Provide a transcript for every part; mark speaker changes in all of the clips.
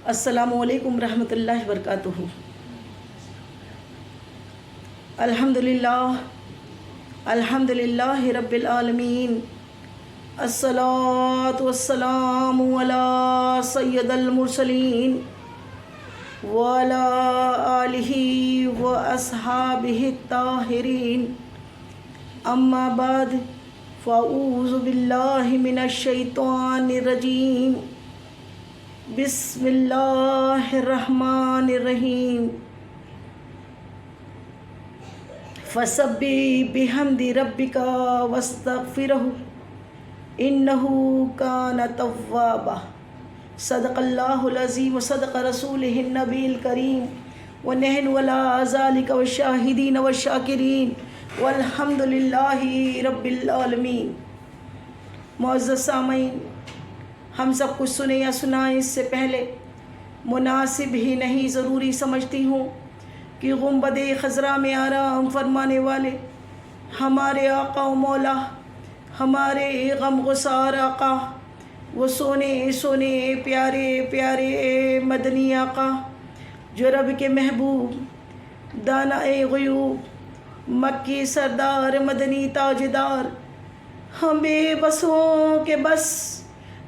Speaker 1: السلام علیکم رحمۃ اللہ وبرکاتہ۔ الحمد للہ رب العالمین، الصلاۃ والسلام علی سید المرسلین وعلی آلہ واصحابہ الطاہرین، اما بعد فاعوذ باللہ من الشیطان الرجیم، بسم اللہ الرحمن الرحیم۔ فسبح بحمد ربک واستغفرہ انہ کان توابا۔ صدق اللہ العظیم وصدق رسولہ النبی الکریم، ونحن علی ذلک والشاہدین والشاکرین والحمد للہ رب العالمین۔ معزز سامعین، ہم سب کچھ سنے یا سنائیں اس سے پہلے مناسب ہی نہیں ضروری سمجھتی ہوں کہ گنبد خضرا میں آرام فرمانے والے ہمارے آقا و مولا، ہمارے غم گسار آقا، وہ سونے سونے پیارے پیارے مدنی آقا، جو رب کے محبوب، دانہ غیوب، مکی سردار، مدنی تاجدار، ہم بے بسوں کے بس،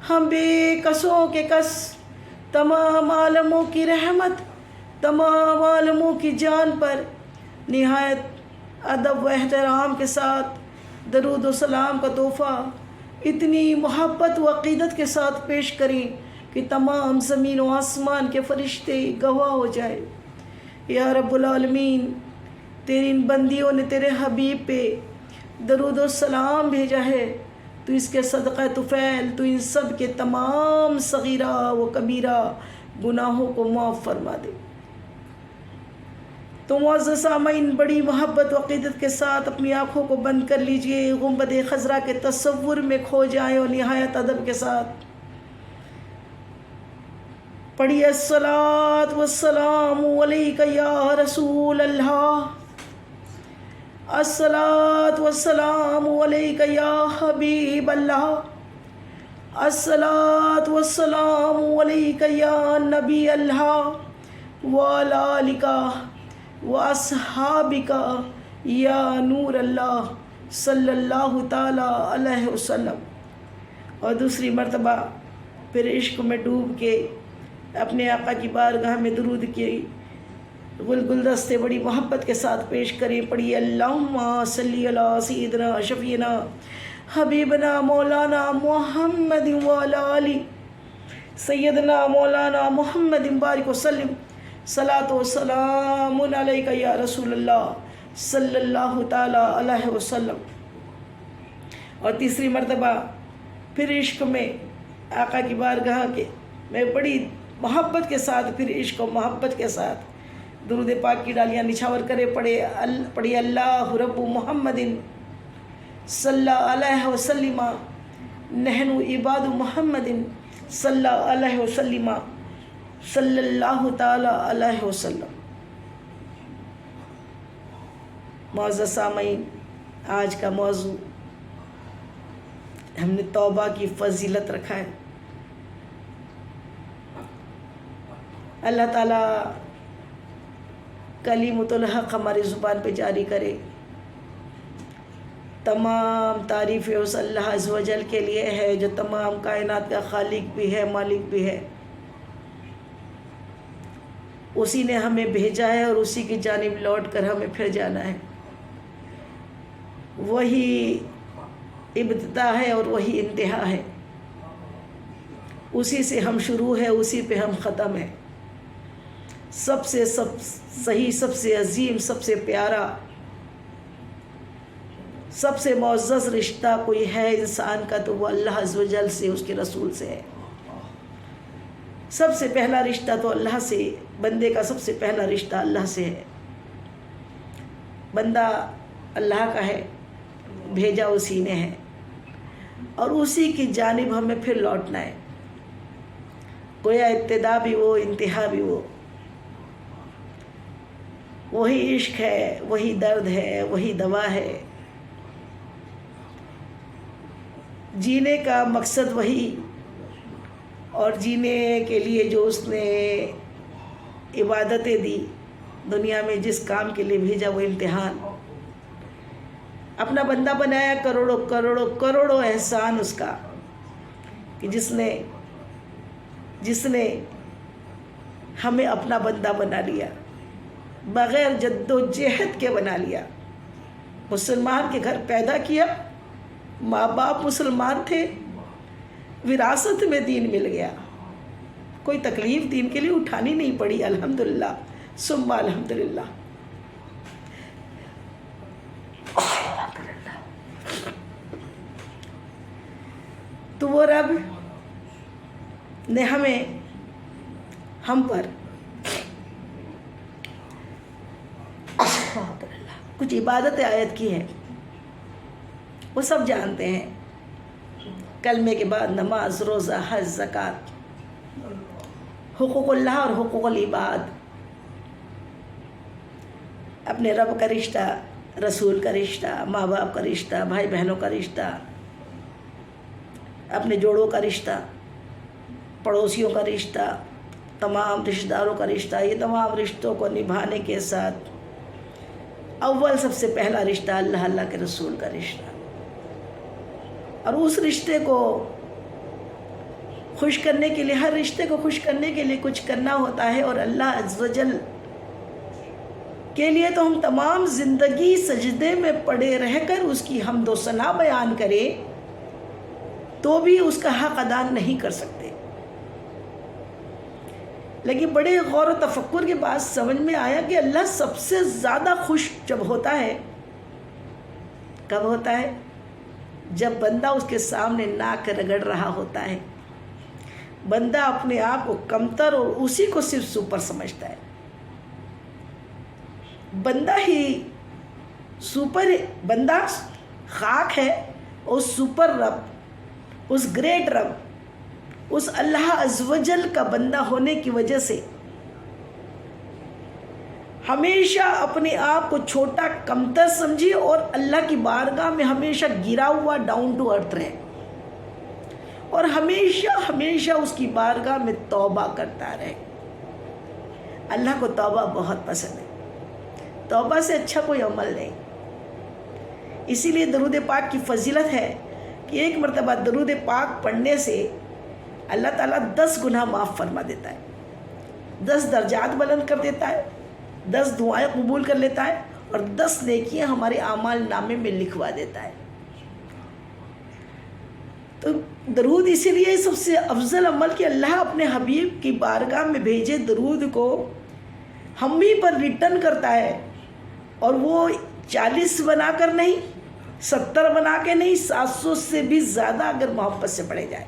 Speaker 1: ہم بے کسوں کے کس، تمام عالموں کی رحمت، تمام عالموں کی جان پر نہایت ادب و احترام کے ساتھ درود و سلام کا تحفہ اتنی محبت و عقیدت کے ساتھ پیش کریں کہ تمام زمین و آسمان کے فرشتے گواہ ہو جائے۔ یا رب العالمین، تیری ان بندیوں نے تیرے حبیب پہ درود و سلام بھیجا ہے، تو اس کے صدقہ طفیل تو ان سب کے تمام صغیرہ و کبیرہ گناہوں کو معاف فرما دے۔ تو معزز سامعین، بڑی محبت و عقیدت کے ساتھ اپنی آنکھوں کو بند کر لیجئے، گنبد خضرا کے تصور میں کھو جائیں اور نہایت ادب کے ساتھ پڑھیے الصلاۃ والسلام علیک یا رسول اللہ، الصلاۃ والسلام علیک یا حبیب اللہ، الصلاۃ والسلام علیک یا نبی اللہ، وعلی آلک واصحابک یا نور اللہ، صلی اللہ تعالی علیہ وسلم۔ اور دوسری مرتبہ پھر عشق میں ڈوب کے اپنے آقا کی بارگاہ میں درود کی گلدستے بڑی محبت کے ساتھ پیش کریں۔ پڑھیے اللہم صلی علی سیدنا شفیعنا حبیبنا مولانا محمد وعلی آلہ سیدنا مولانا محمد بارک وسلم، صلاۃ و سلام علیک یا رسول اللہ، صلی اللہ تعالی علیہ وسلم۔ اور تیسری مرتبہ پھر عشق میں آقا کی بارگاہ کے میں بڑی محبت کے ساتھ پھر عشق و محبت کے ساتھ درود پاک کی ڈالیاں نچھاور کرے پڑھے اللہ رب محمد صلی علیہ وسلم، نحن عباد محمد صلی علیہ وسلم، صلی اللہ تعالی علیہ وسلم۔ معزز سامعین، آج کا موضوع ہم نے توبہ کی فضیلت رکھا ہے۔ اللہ تعالیٰ کلمۃ الحق ہماری زبان پہ جاری کرے۔ تمام تعریفیں اس اللہ عز و جل کے لیے ہے جو تمام کائنات کا خالق بھی ہے، مالک بھی ہے۔ اسی نے ہمیں بھیجا ہے اور اسی کی جانب لوٹ کر ہمیں پھر جانا ہے۔ وہی ابتدا ہے اور وہی انتہا ہے، اسی سے ہم شروع ہے، اسی پہ ہم ختم ہے۔ سب صحیح، سب سے عظیم، سب سے پیارا، سب سے معزز رشتہ کوئی ہے انسان کا تو وہ اللہ عز و جل سے، اس کے رسول سے ہے۔ سب سے پہلا رشتہ تو اللہ سے، بندے کا سب سے پہلا رشتہ اللہ سے ہے۔ بندہ اللہ کا ہے، بھیجا اسی نے ہے، اور اسی کی جانب ہمیں پھر لوٹنا ہے۔ گویا ابتدا بھی وہ، انتہا بھی وہ، وہی عشق ہے، وہی درد ہے، وہی دوا ہے، جینے کا مقصد وہی، اور جینے کے لیے جو اس نے عبادتیں دی، دنیا میں جس کام کے لیے بھیجا وہ امتحان، اپنا بندہ بنایا، کروڑوں کروڑوں کروڑوں احسان اس کا کہ جس نے ہمیں اپنا بندہ بنا لیا، بغیر جد و جہد کے بنا لیا، مسلمان کے گھر پیدا کیا، ماں باپ مسلمان تھے، وراثت میں دین مل گیا، کوئی تکلیف دین کے لیے اٹھانی نہیں پڑی، الحمدللہ ثم الحمدللہ۔ تو وہ رب نے ہم پر کچھ عبادتیں عائد کی ہیں، وہ سب جانتے ہیں، کلمے کے بعد نماز، روزہ، حج، زکوٰۃ، حقوق اللہ اور حقوق العباد، اپنے رب کا رشتہ، رسول کا رشتہ، ماں باپ کا رشتہ، بھائی بہنوں کا رشتہ، اپنے جوڑوں کا رشتہ، پڑوسیوں کا رشتہ، تمام رشتہ داروں کا رشتہ، یہ تمام رشتوں کو نبھانے کے ساتھ اول سب سے پہلا رشتہ اللہ کے رسول کا رشتہ، اور اس رشتے کو خوش کرنے کے لیے، ہر رشتے کو خوش کرنے کے لیے کچھ کرنا ہوتا ہے، اور اللہ عز و جل کے لیے تو ہم تمام زندگی سجدے میں پڑے رہ کر اس کی حمد و ثنا بیان کریں تو بھی اس کا حق ادا نہیں کر سکتے۔ لیکن بڑے غور و تفکر کے بعد سمجھ میں آیا کہ اللہ سب سے زیادہ خوش جب ہوتا ہے، کب ہوتا ہے؟ جب بندہ اس کے سامنے ناک رگڑ رہا ہوتا ہے، بندہ اپنے آپ کو کمتر اور اسی کو صرف سپر سمجھتا ہے، بندہ ہی سپر، بندہ خاک ہے، اور سپر رب، اس گریٹ رب، اس اللہ عز و جل کا بندہ ہونے کی وجہ سے ہمیشہ اپنے آپ کو چھوٹا کمتر سمجھے، اور اللہ کی بارگاہ میں ہمیشہ گرا ہوا ڈاؤن ٹو ارتھ رہے، اور ہمیشہ اس کی بارگاہ میں توبہ کرتا رہے۔ اللہ کو توبہ بہت پسند ہے، توبہ سے اچھا کوئی عمل نہیں۔ اسی لیے درود پاک کی فضیلت ہے کہ ایک مرتبہ درود پاک پڑھنے سے اللہ تعالیٰ 10 گناہ معاف فرما دیتا ہے، 10 درجات بلند کر دیتا ہے، 10 دعائیں قبول کر لیتا ہے، اور 10 نیکیاں ہمارے اعمال نامے میں لکھوا دیتا ہے۔ تو درود اسی لیے سب سے افضل عمل کہ اللہ اپنے حبیب کی بارگاہ میں بھیجے درود کو ہم ہی پر ریٹرن کرتا ہے، اور وہ 40 بنا کر نہیں، 70 بنا کے نہیں، 700 سے بھی زیادہ اگر محبت سے پڑھے جائے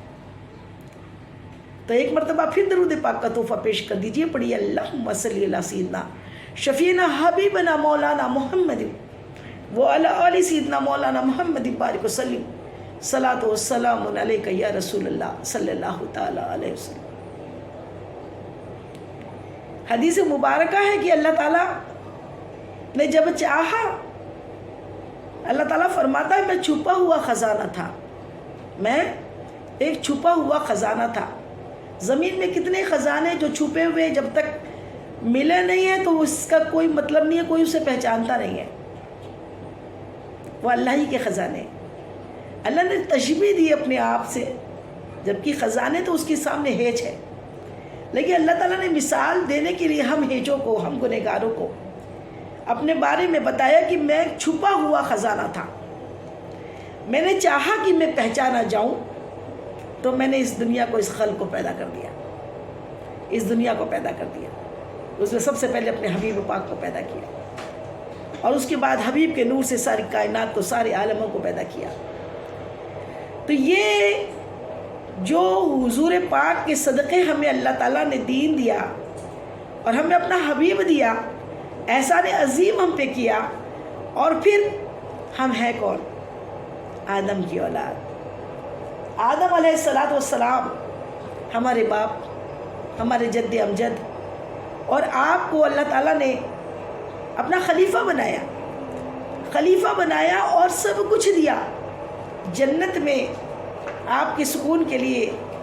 Speaker 1: تو ایک مرتبہ پھر درود پاک کا تحفہ پیش کر دیجئے، پڑھیے اللہم صلی علی سیدنا شفیعنا حبیبنا مولانا محمد وعلی آل سیدنا مولانا محمد بارک وسلم، صلاۃ و سلام علیک یا رسول اللہ صلی اللہ تعالی علیہ وسلم۔ حدیث مبارکہ ہے کہ اللہ تعالیٰ نے جب چاہا، اللہ تعالیٰ فرماتا ہے میں چھپا ہوا خزانہ تھا، میں ایک چھپا ہوا خزانہ تھا۔ زمین میں کتنے خزانے جو چھپے ہوئے جب تک ملے نہیں ہیں تو اس کا کوئی مطلب نہیں ہے، کوئی اسے پہچانتا نہیں ہے، وہ اللہ ہی کے خزانے۔ اللہ نے تشبیہ دی اپنے آپ سے، جبکہ خزانے تو اس کے سامنے ہیچ ہے، لیکن اللہ تعالیٰ نے مثال دینے کے لیے ہم ہیچوں کو، ہم گنہگاروں کو اپنے بارے میں بتایا کہ میں ایک چھپا ہوا خزانہ تھا، میں نے چاہا کہ میں پہچانا جاؤں تو میں نے اس دنیا کو، اس خلق کو پیدا کر دیا، اس دنیا کو پیدا کر دیا۔ اس میں سب سے پہلے اپنے حبیب پاک کو پیدا کیا، اور اس کے بعد حبیب کے نور سے ساری کائنات کو، سارے عالموں کو پیدا کیا۔ تو یہ جو حضور پاک کے صدقے ہمیں اللہ تعالیٰ نے دین دیا اور ہمیں اپنا حبیب دیا، احسان عظیم ہم پہ کیا، اور پھر ہم ہیں کون؟ آدم کی اولاد۔ آدم علیہ السلام ہمارے باپ، ہمارے جد امجد، اور آپ کو اللہ تعالیٰ نے اپنا خلیفہ بنایا اور سب کچھ دیا۔ جنت میں آپ کے سکون کے لیے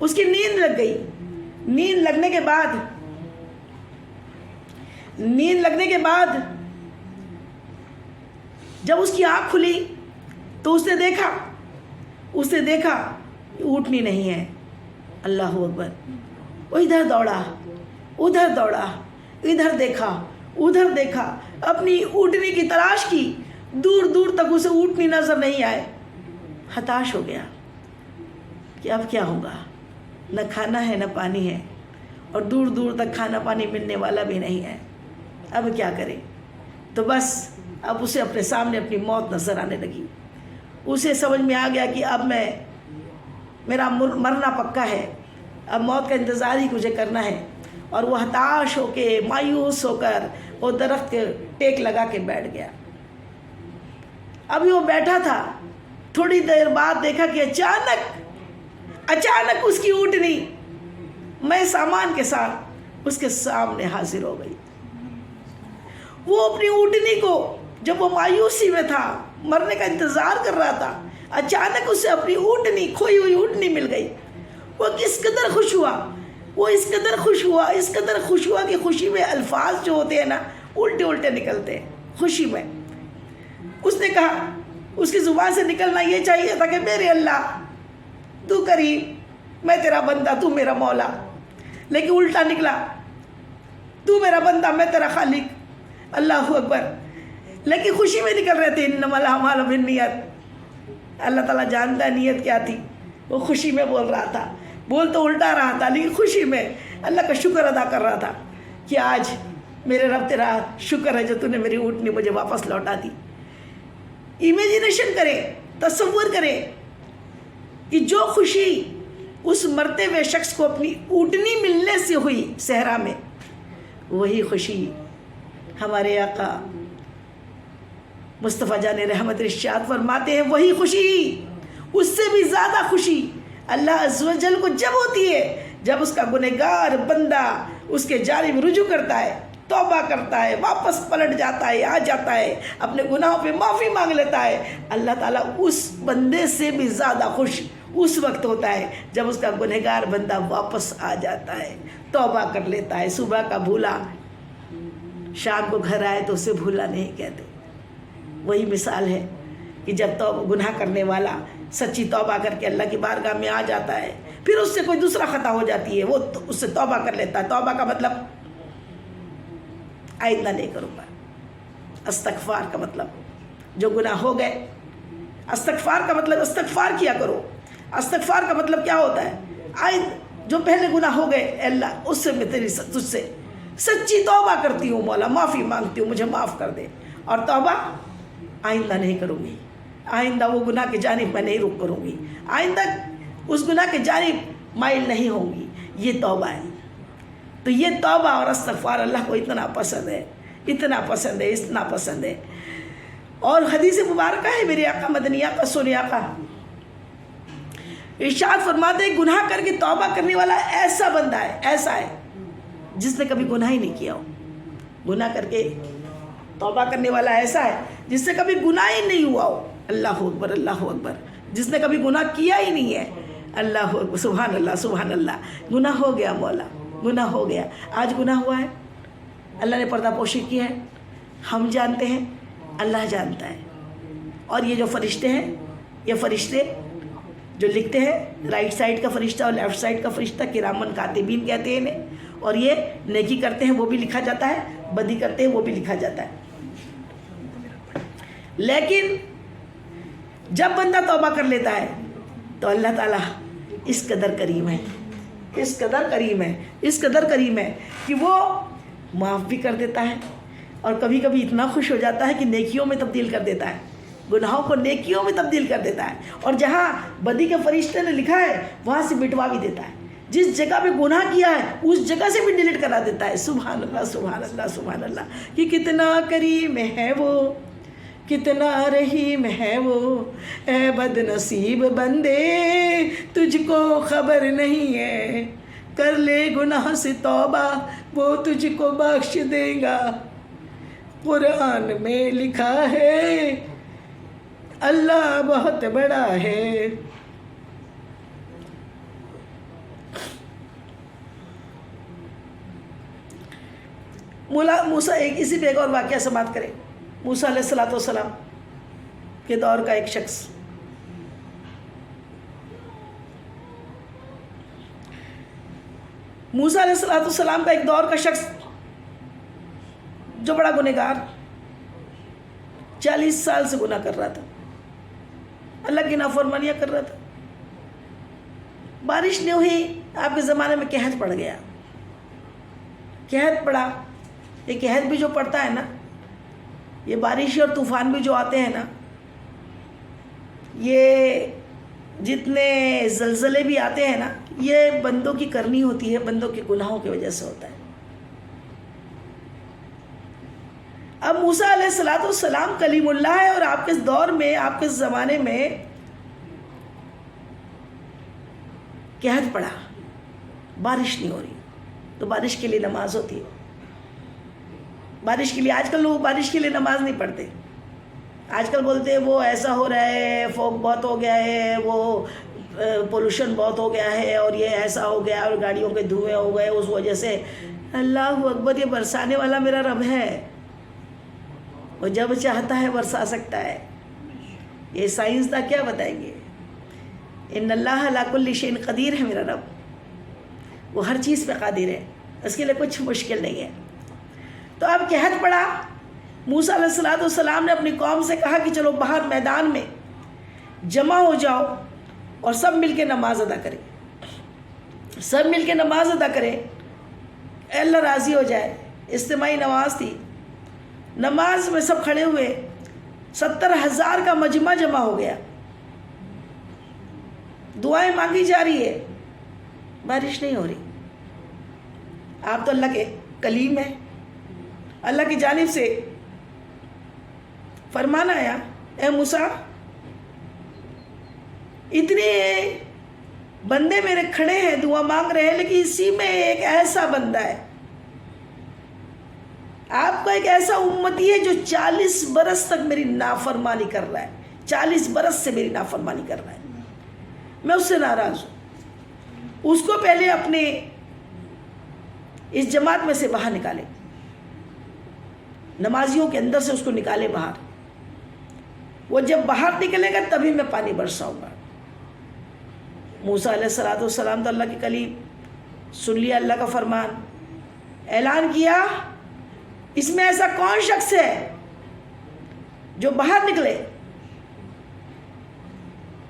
Speaker 1: اس کی نیند لگ گئی. نیند لگنے کے بعد جب اس کی آنکھ کھلی تو اس نے دیکھا اونٹنی نہیں ہے. اللہ اکبر. وہ ادھر دوڑا ادھر دیکھا اپنی اونٹنی کی تلاش کی. دور تک اسے اونٹنی نظر نہیں آئے. ہتاش ہو گیا کہ اب کیا ہوگا. نہ کھانا ہے نہ پانی ہے اور دور تک کھانا پانی ملنے والا بھی نہیں ہے. اب کیا کرے. تو بس اب اسے اپنے سامنے اپنی موت نظر آنے لگی. اسے سمجھ میں آ گیا کہ اب میرا مرنا پکا ہے. اب موت کا انتظار ہی مجھے کرنا ہے. اور وہ ہتاش ہو کے مایوس ہو کر وہ درخت کے ٹیک لگا کے بیٹھ گیا. ابھی وہ بیٹھا تھا, تھوڑی دیر بعد دیکھا کہ اچانک اس کی اونٹنی میں سامان کے ساتھ اس کے سامنے حاضر ہو گئی. وہ اپنی اونٹنی کو, جب وہ مایوسی میں تھا, مرنے کا انتظار کر رہا تھا, اچانک اسے اپنی اونٹنی, کھوئی ہوئی اونٹنی مل گئی. وہ کس قدر خوش ہوا کہ خوشی میں الفاظ جو ہوتے ہیں نا الٹے نکلتے ہیں. خوشی میں اس نے کہا, اس کی زبان سے نکلنا یہ چاہیے تھا کہ میرے اللہ تو کریم, میں تیرا بندہ, تو میرا مولا. لیکن الٹا نکلا, تو میرا بندہ, میں تیرا خالق. اللہ اکبر. لیکن خوشی میں نکل رہے تھے. انما الاعمال بالنیات. اللہ تعالیٰ جانتا ہے نیت کیا تھی. وہ خوشی میں بول رہا تھا, بول تو الٹا رہا تھا لیکن خوشی میں اللہ کا شکر ادا کر رہا تھا کہ آج میرے رب تیرا شکر ہے جو تو نے میری اونٹنی مجھے واپس لوٹا دی. امیجنیشن کریں, تصور کریں کہ جو خوشی اس مرتے ہوئے شخص کو اپنی اونٹنی ملنے سے ہوئی صحرا میں, وہی خوشی ہمارے آقا مصطفیٰ جان رحمت ارشاد فرماتے ہیں, وہی خوشی, اس سے بھی زیادہ خوشی اللہ عز و جل کو جب ہوتی ہے جب اس کا گنہگار بندہ اس کے جانب رجوع کرتا ہے, توبہ کرتا ہے, واپس پلٹ جاتا ہے, آ جاتا ہے, اپنے گناہوں پہ معافی مانگ لیتا ہے. اللہ تعالیٰ اس بندے سے بھی زیادہ خوش اس وقت ہوتا ہے جب اس کا گنہگار بندہ واپس آ جاتا ہے, توبہ کر لیتا ہے. صبح کا بھولا شام کو گھر آئے تو اسے بھولا نہیں کہتے. وہی مثال ہے کہ جب گناہ کرنے والا سچی توبہ کر کے اللہ کی بارگاہ میں آ جاتا ہے, پھر اس سے کوئی دوسرا خطا ہو جاتی ہے, وہ اس سے توبہ کر لیتا ہے. توبہ کا مطلب آئندہ نہیں کروں گا. استغفار کا مطلب جو گناہ ہو گئے, استغفار کا مطلب استغفار کیا کرو. استغفار کا مطلب کیا ہوتا ہے, جو پہلے گناہ ہو گئے اللہ اس سے میں تجھ سے سچی توبہ کرتی ہوں, مولا معافی مانگتی ہوں, مجھے معاف کر دے. اور توبہ آئندہ نہیں کروں گی, آئندہ وہ گناہ کی جانب میں نہیں رخ کروں گی, آئندہ اس گناہ کی جانب مائل نہیں ہوں گی. یہ توبہ ہے. تو یہ توبہ اور استغفار اللہ کو اتنا پسند ہے. اور حدیث مبارکہ ہے, میرے آقا مدنی آقا سونے آقا ارشاد فرماتے ہیں, گناہ کر کے توبہ کرنے والا ایسا بندہ ہے, ایسا ہے جس نے کبھی گناہ ہی نہیں کیا ہو. گناہ کر کے توبہ کرنے والا ایسا ہے جس سے کبھی گناہ ہی نہیں ہوا ہو. اللہ اکبر, اللہ اکبر. جس نے کبھی گناہ کیا ہی نہیں ہے. اللہ اکبر, سبحان اللہ, سبحان اللہ. گناہ ہو گیا مولا, گناہ ہو گیا. آج گناہ ہوا ہے, اللہ نے پردہ پوشی کی ہے, ہم جانتے ہیں, اللہ جانتا ہے. اور یہ جو فرشتے ہیں, یہ فرشتے جو لکھتے ہیں, رائٹ سائڈ کا فرشتہ اور لیفٹ سائڈ کا فرشتہ, کرامن کاتبین کہتے ہیں انہیں. اور یہ نیکی کرتے ہیں وہ بھی لکھا جاتا ہے, بدی کرتے ہیں وہ بھی لکھا جاتا ہے. لیکن جب بندہ توبہ کر لیتا ہے تو اللہ تعالیٰ اس قدر کریم ہے, اس قدر کریم ہے کہ وہ معاف بھی کر دیتا ہے. اور کبھی کبھی اتنا خوش ہو جاتا ہے کہ نیکیوں میں تبدیل کر دیتا ہے, گناہوں کو نیکیوں میں تبدیل کر دیتا ہے. اور جہاں بدی کے فرشتے نے لکھا ہے وہاں سے مٹوا بھی دیتا ہے. جس جگہ پہ گناہ کیا ہے اس جگہ سے بھی ڈیلیٹ کرا دیتا ہے. سبحان اللہ, سبحان اللہ, سبحان اللہ. کہ کتنا کریم ہے وہ, کتنا رحیم ہے وہ, اے بد نصیب بندے تجھ کو خبر نہیں ہے, کر لے گناہ سے توبہ وہ تجھ کو بخش دے گا. قرآن میں لکھا ہے اللہ بہت بڑا ہے. موسیٰ اسی پہ ایک اور واقعہ سماعت کریں. موسیٰ علیہ السلام کے دور کا ایک شخص. موسیٰ علیہ السلام کا ایک دور کا شخص جو بڑا گنہگار، 40 سال سے گناہ کر رہا تھا، اللہ کی نافرمانیاں کر رہا تھا. بارش نہیں ہوئی، آپ کے زمانے میں قحط پڑ گیا. قحط پڑا. یہ قحط بھی جو پڑتا ہے نا، یہ بارش اور طوفان بھی جو آتے ہیں نا، یہ جتنے زلزلے بھی آتے ہیں نا، یہ بندوں کی کرنی ہوتی ہے، بندوں کے گناہوں کی وجہ سے ہوتا ہے. اب موسیٰ علیہ السلام کلیم اللہ ہے، اور آپ کے دور میں، آپ کے زمانے میں قحط پڑا، بارش نہیں ہو رہی. تو بارش کے لیے نماز ہوتی ہے. بارش کے لیے آج کل لوگ بارش کے لیے نماز نہیں پڑھتے. آج کل بولتے ہیں وہ ایسا ہو رہا ہے، فوگ بہت ہو گیا ہے، وہ پولوشن بہت ہو گیا ہے، اور یہ ایسا ہو گیا، اور گاڑیوں کے دھوئیں ہو گئے اس وجہ سے. اللہ اکبر، یہ برسانے والا میرا رب ہے، وہ جب چاہتا ہے برسا سکتا ہے. یہ سائنس دا کیا بتائیں گے. ان اللہ علی کل شیء قدیر ہے میرا رب، وہ ہر چیز پہ قادر ہے، اس کے لیے کچھ مشکل نہیں ہے. تو اب قحط پڑا. موسیٰ علیہ السلام نے اپنی قوم سے کہا کہ چلو باہر میدان میں جمع ہو جاؤ اور سب مل کے نماز ادا کریں. سب مل کے نماز ادا کریں، اے اللہ راضی ہو جائے. اجتماعی نماز تھی. نماز میں سب کھڑے ہوئے، 70,000 کا مجمع جمع ہو گیا. دعائیں مانگی جا رہی ہے، بارش نہیں ہو رہی. آپ تو اللہ کے کلیم ہیں. اللہ کی جانب سے فرمان آیا، اے موسیٰ، اتنے بندے میرے کھڑے ہیں، دعا مانگ رہے ہیں، لیکن اسی میں ایک ایسا بندہ ہے، آپ کا ایک ایسا امتی ہے جو 40 برس تک میری نافرمانی کر رہا ہے. 40 برس سے میری نافرمانی کر رہا ہے. میں اس سے ناراض ہوں. اس کو پہلے اپنے اس جماعت میں سے باہر نکالے، نمازیوں کے اندر سے اس کو نکالے باہر. وہ جب باہر نکلے گا تبھی میں پانی برساؤں گا. موسیٰ علیہ السلام تو اللہ کی کلیم، سن لیا اللہ کا فرمان، اعلان کیا، اس میں ایسا کون شخص ہے جو باہر نکلے،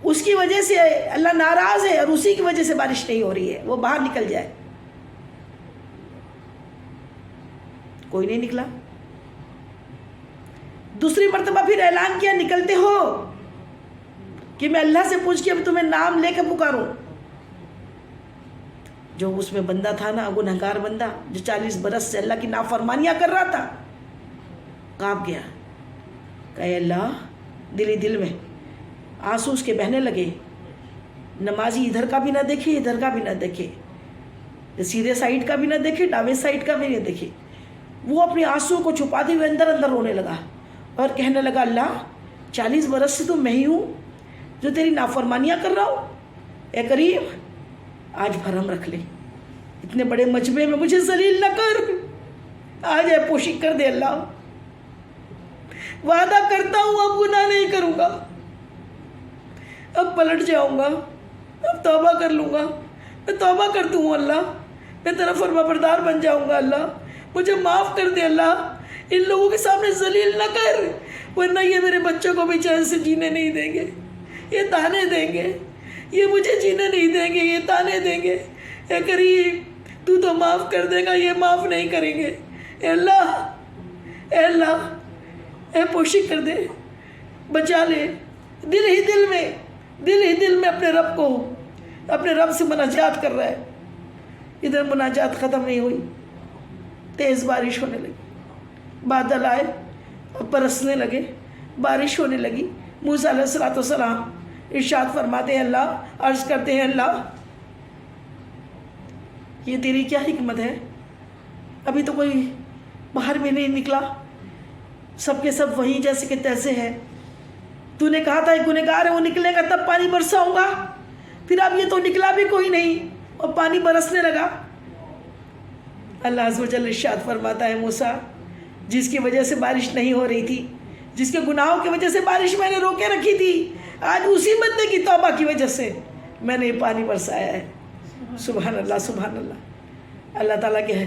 Speaker 1: اس کی وجہ سے اللہ ناراض ہے اور اسی کی وجہ سے بارش نہیں ہو رہی ہے، وہ باہر نکل جائے. کوئی نہیں نکلا. دوسری مرتبہ پھر اعلان کیا، نکلتے ہو کہ میں اللہ سے پوچھ کے اب تمہیں نام لے کے پکاروں. جو اس میں بندہ تھا نا، گنہگار بندہ جو 40 برس سے اللہ کی نافرمانیاں کر رہا تھا، کانپ گیا. کہ اللہ، دل ہی دل میں آنسو اس کے بہنے لگے. نمازی ادھر کا بھی نہ دیکھے، ادھر کا بھی نہ دیکھے، سیدھے سائیڈ کا بھی نہ دیکھے، داویں سائیڈ کا بھی نہ دیکھے. وہ اپنے آنسو کو چھپاتے ہوئے اندر اندر رونے لگا اور کہنے لگا، اللہ، 40 برس سے تو میں ہی ہوں جو تیری نافرمانیاں کر رہا ہوں. اے کریم، آج بھرم رکھ لے، اتنے بڑے مجمع میں مجھے ذلیل نہ کر. آج اے پوشی کر دے اللہ. وعدہ کرتا ہوں اب گناہ نہیں کروں گا، اب پلٹ جاؤں گا، اب توبہ کر لوں گا. میں توبہ کرتا ہوں اللہ، میں تیرا فرما بردار بن جاؤں گا. اللہ مجھے معاف کر دے. اللہ ان لوگوں کے سامنے ذلیل نہ کر، ورنہ یہ میرے بچوں کو بھی چین سے جینے نہیں دیں گے، یہ تانے دیں گے، یہ مجھے جینے نہیں دیں گے، یہ تانے دیں گے. اے کریم، تو تو معاف کر دے گا، یہ معاف نہیں کریں گے. اے اللہ، اے اللہ، اے پوشی کر دے، بچا لے. دل ہی دل میں اپنے رب کو، اپنے رب سے مناجات کر رہا ہے. ادھر مناجات ختم نہیں ہوئی، تیز بارش ہونے لگی. بادل آئے اور برسنے لگے، بارش ہونے لگی. موسیٰ علیہ السلام ارشاد فرماتے ہیں، اللہ، عرض کرتے ہیں، اللہ، یہ تیری کیا حکمت ہے؟ ابھی تو کوئی باہر بھی نہیں نکلا، سب کے سب وہیں جیسے کہ تیسے ہیں. تو نے کہا تھا ایک گنہگار ہے، وہ نکلے گا تب پانی برساؤں گا. پھر اب یہ تو نکلا بھی کوئی نہیں اور پانی برسنے لگا. اللہ عز و جل ارشاد فرماتا ہے موسیٰ جس کی وجہ سے بارش نہیں ہو رہی تھی، جس کے گناہوں کی وجہ سے بارش میں نے روکے رکھی تھی، آج اسی بندے کی توبہ کی وجہ سے میں نے یہ پانی برسایا ہے۔ سبحان اللہ سبحان اللہ۔ اللہ تعالیٰ کے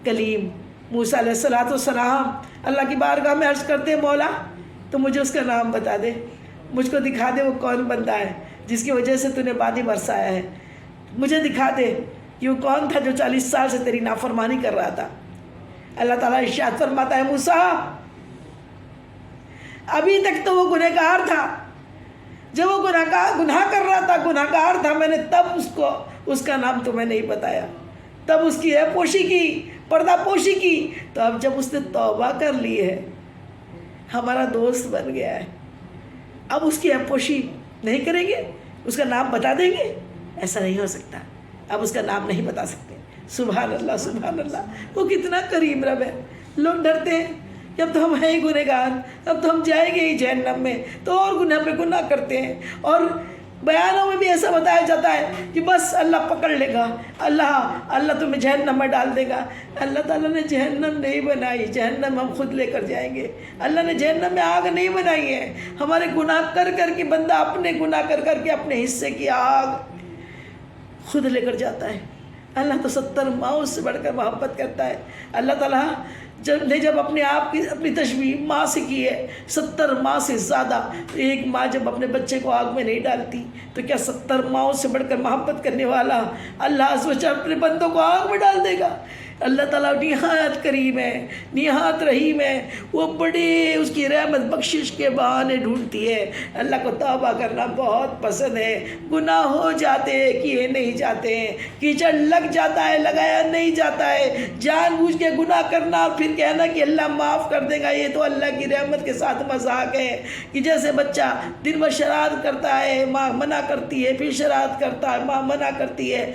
Speaker 1: کلیم موسیٰ علیہ السلام اللہ کی بارگاہ میں عرض کرتے ہیں مولا تو مجھے اس کا نام بتا دے، مجھ کو دکھا دے وہ کون بندہ ہے جس کی وجہ سے تو نے پانی برسایا ہے، مجھے دکھا دے کہ وہ کون تھا جو 40 سال سے تیری نافرمانی کر رہا تھا۔ اللہ تعالیٰ ارشاد فرماتا ہے موسیٰ ابھی تک تو وہ گنہگار تھا، جب وہ گناہ کر رہا تھا، گنہگار تھا، میں نے تب اس کا نام تمہیں نہیں بتایا، تب اس کی پوشی کی، پردہ پوشی کی۔ تو اب جب اس نے توبہ کر لی ہے، ہمارا دوست بن گیا ہے، اب اس کی پوشی نہیں کریں گے، اس کا نام بتا دیں گے؟ ایسا نہیں ہو سکتا، اب اس کا نام نہیں بتا سکتے۔ سبحان اللہ سبحان اللہ۔ وہ کتنا کریم رب ہے۔ لوگ ڈرتے ہیں کہ اب تو ہم ہیں ہی گنہگار، اب تو ہم جائیں گے ہی جہنم میں، تو اور گناہ پہ گناہ کرتے ہیں، اور بیانوں میں بھی ایسا بتایا جاتا ہے کہ بس اللہ پکڑ لے گا، اللہ تمہیں جہنم میں ڈال دے گا۔ اللہ تعالیٰ نے جہنم نہیں بنائی، جہنم ہم خود لے کر جائیں گے۔ اللہ نے جہنم میں آگ نہیں بنائی ہے، ہمارے گناہ کر کر کے بندہ اپنے گناہ کر کر کے اپنے حصے کی آگ خود لے کر جاتا ہے۔ اللہ تو 70 ماؤں سے بڑھ کر محبت کرتا ہے۔ اللہ تعالیٰ جب اپنے آپ کی اپنی تشبیہ ماں سے کی ہے، 70 ماں سے زیادہ، ایک ماں جب اپنے بچے کو آگ میں نہیں ڈالتی تو کیا 70 ماؤں سے بڑھ کر محبت کرنے والا اللہ عز و جل اپنے بندوں کو آگ میں ڈال دے گا؟ اللہ تعالیٰ نہایت کریم ہے، نہایت رحیم ہے، وہ بڑے اس کی رحمت بخشش کے بہانے ڈھونڈتی ہے۔ اللہ کو توبہ کرنا بہت پسند ہے۔ گناہ ہو جاتے ہیں، کیے نہیں جاتے ہیں، کیچڑ لگ جاتا ہے، لگایا نہیں جاتا ہے، جان بوجھ کے گناہ کرنا اور پھر کہنا کہ اللہ معاف کر دے گا، یہ تو اللہ کی رحمت کے ساتھ مذاق ہے۔ کہ جیسے بچہ دن بھر شرارت کرتا ہے، ماں منع کرتی ہے، پھر شرارت کرتا ہے، ماں منع کرتی ہے،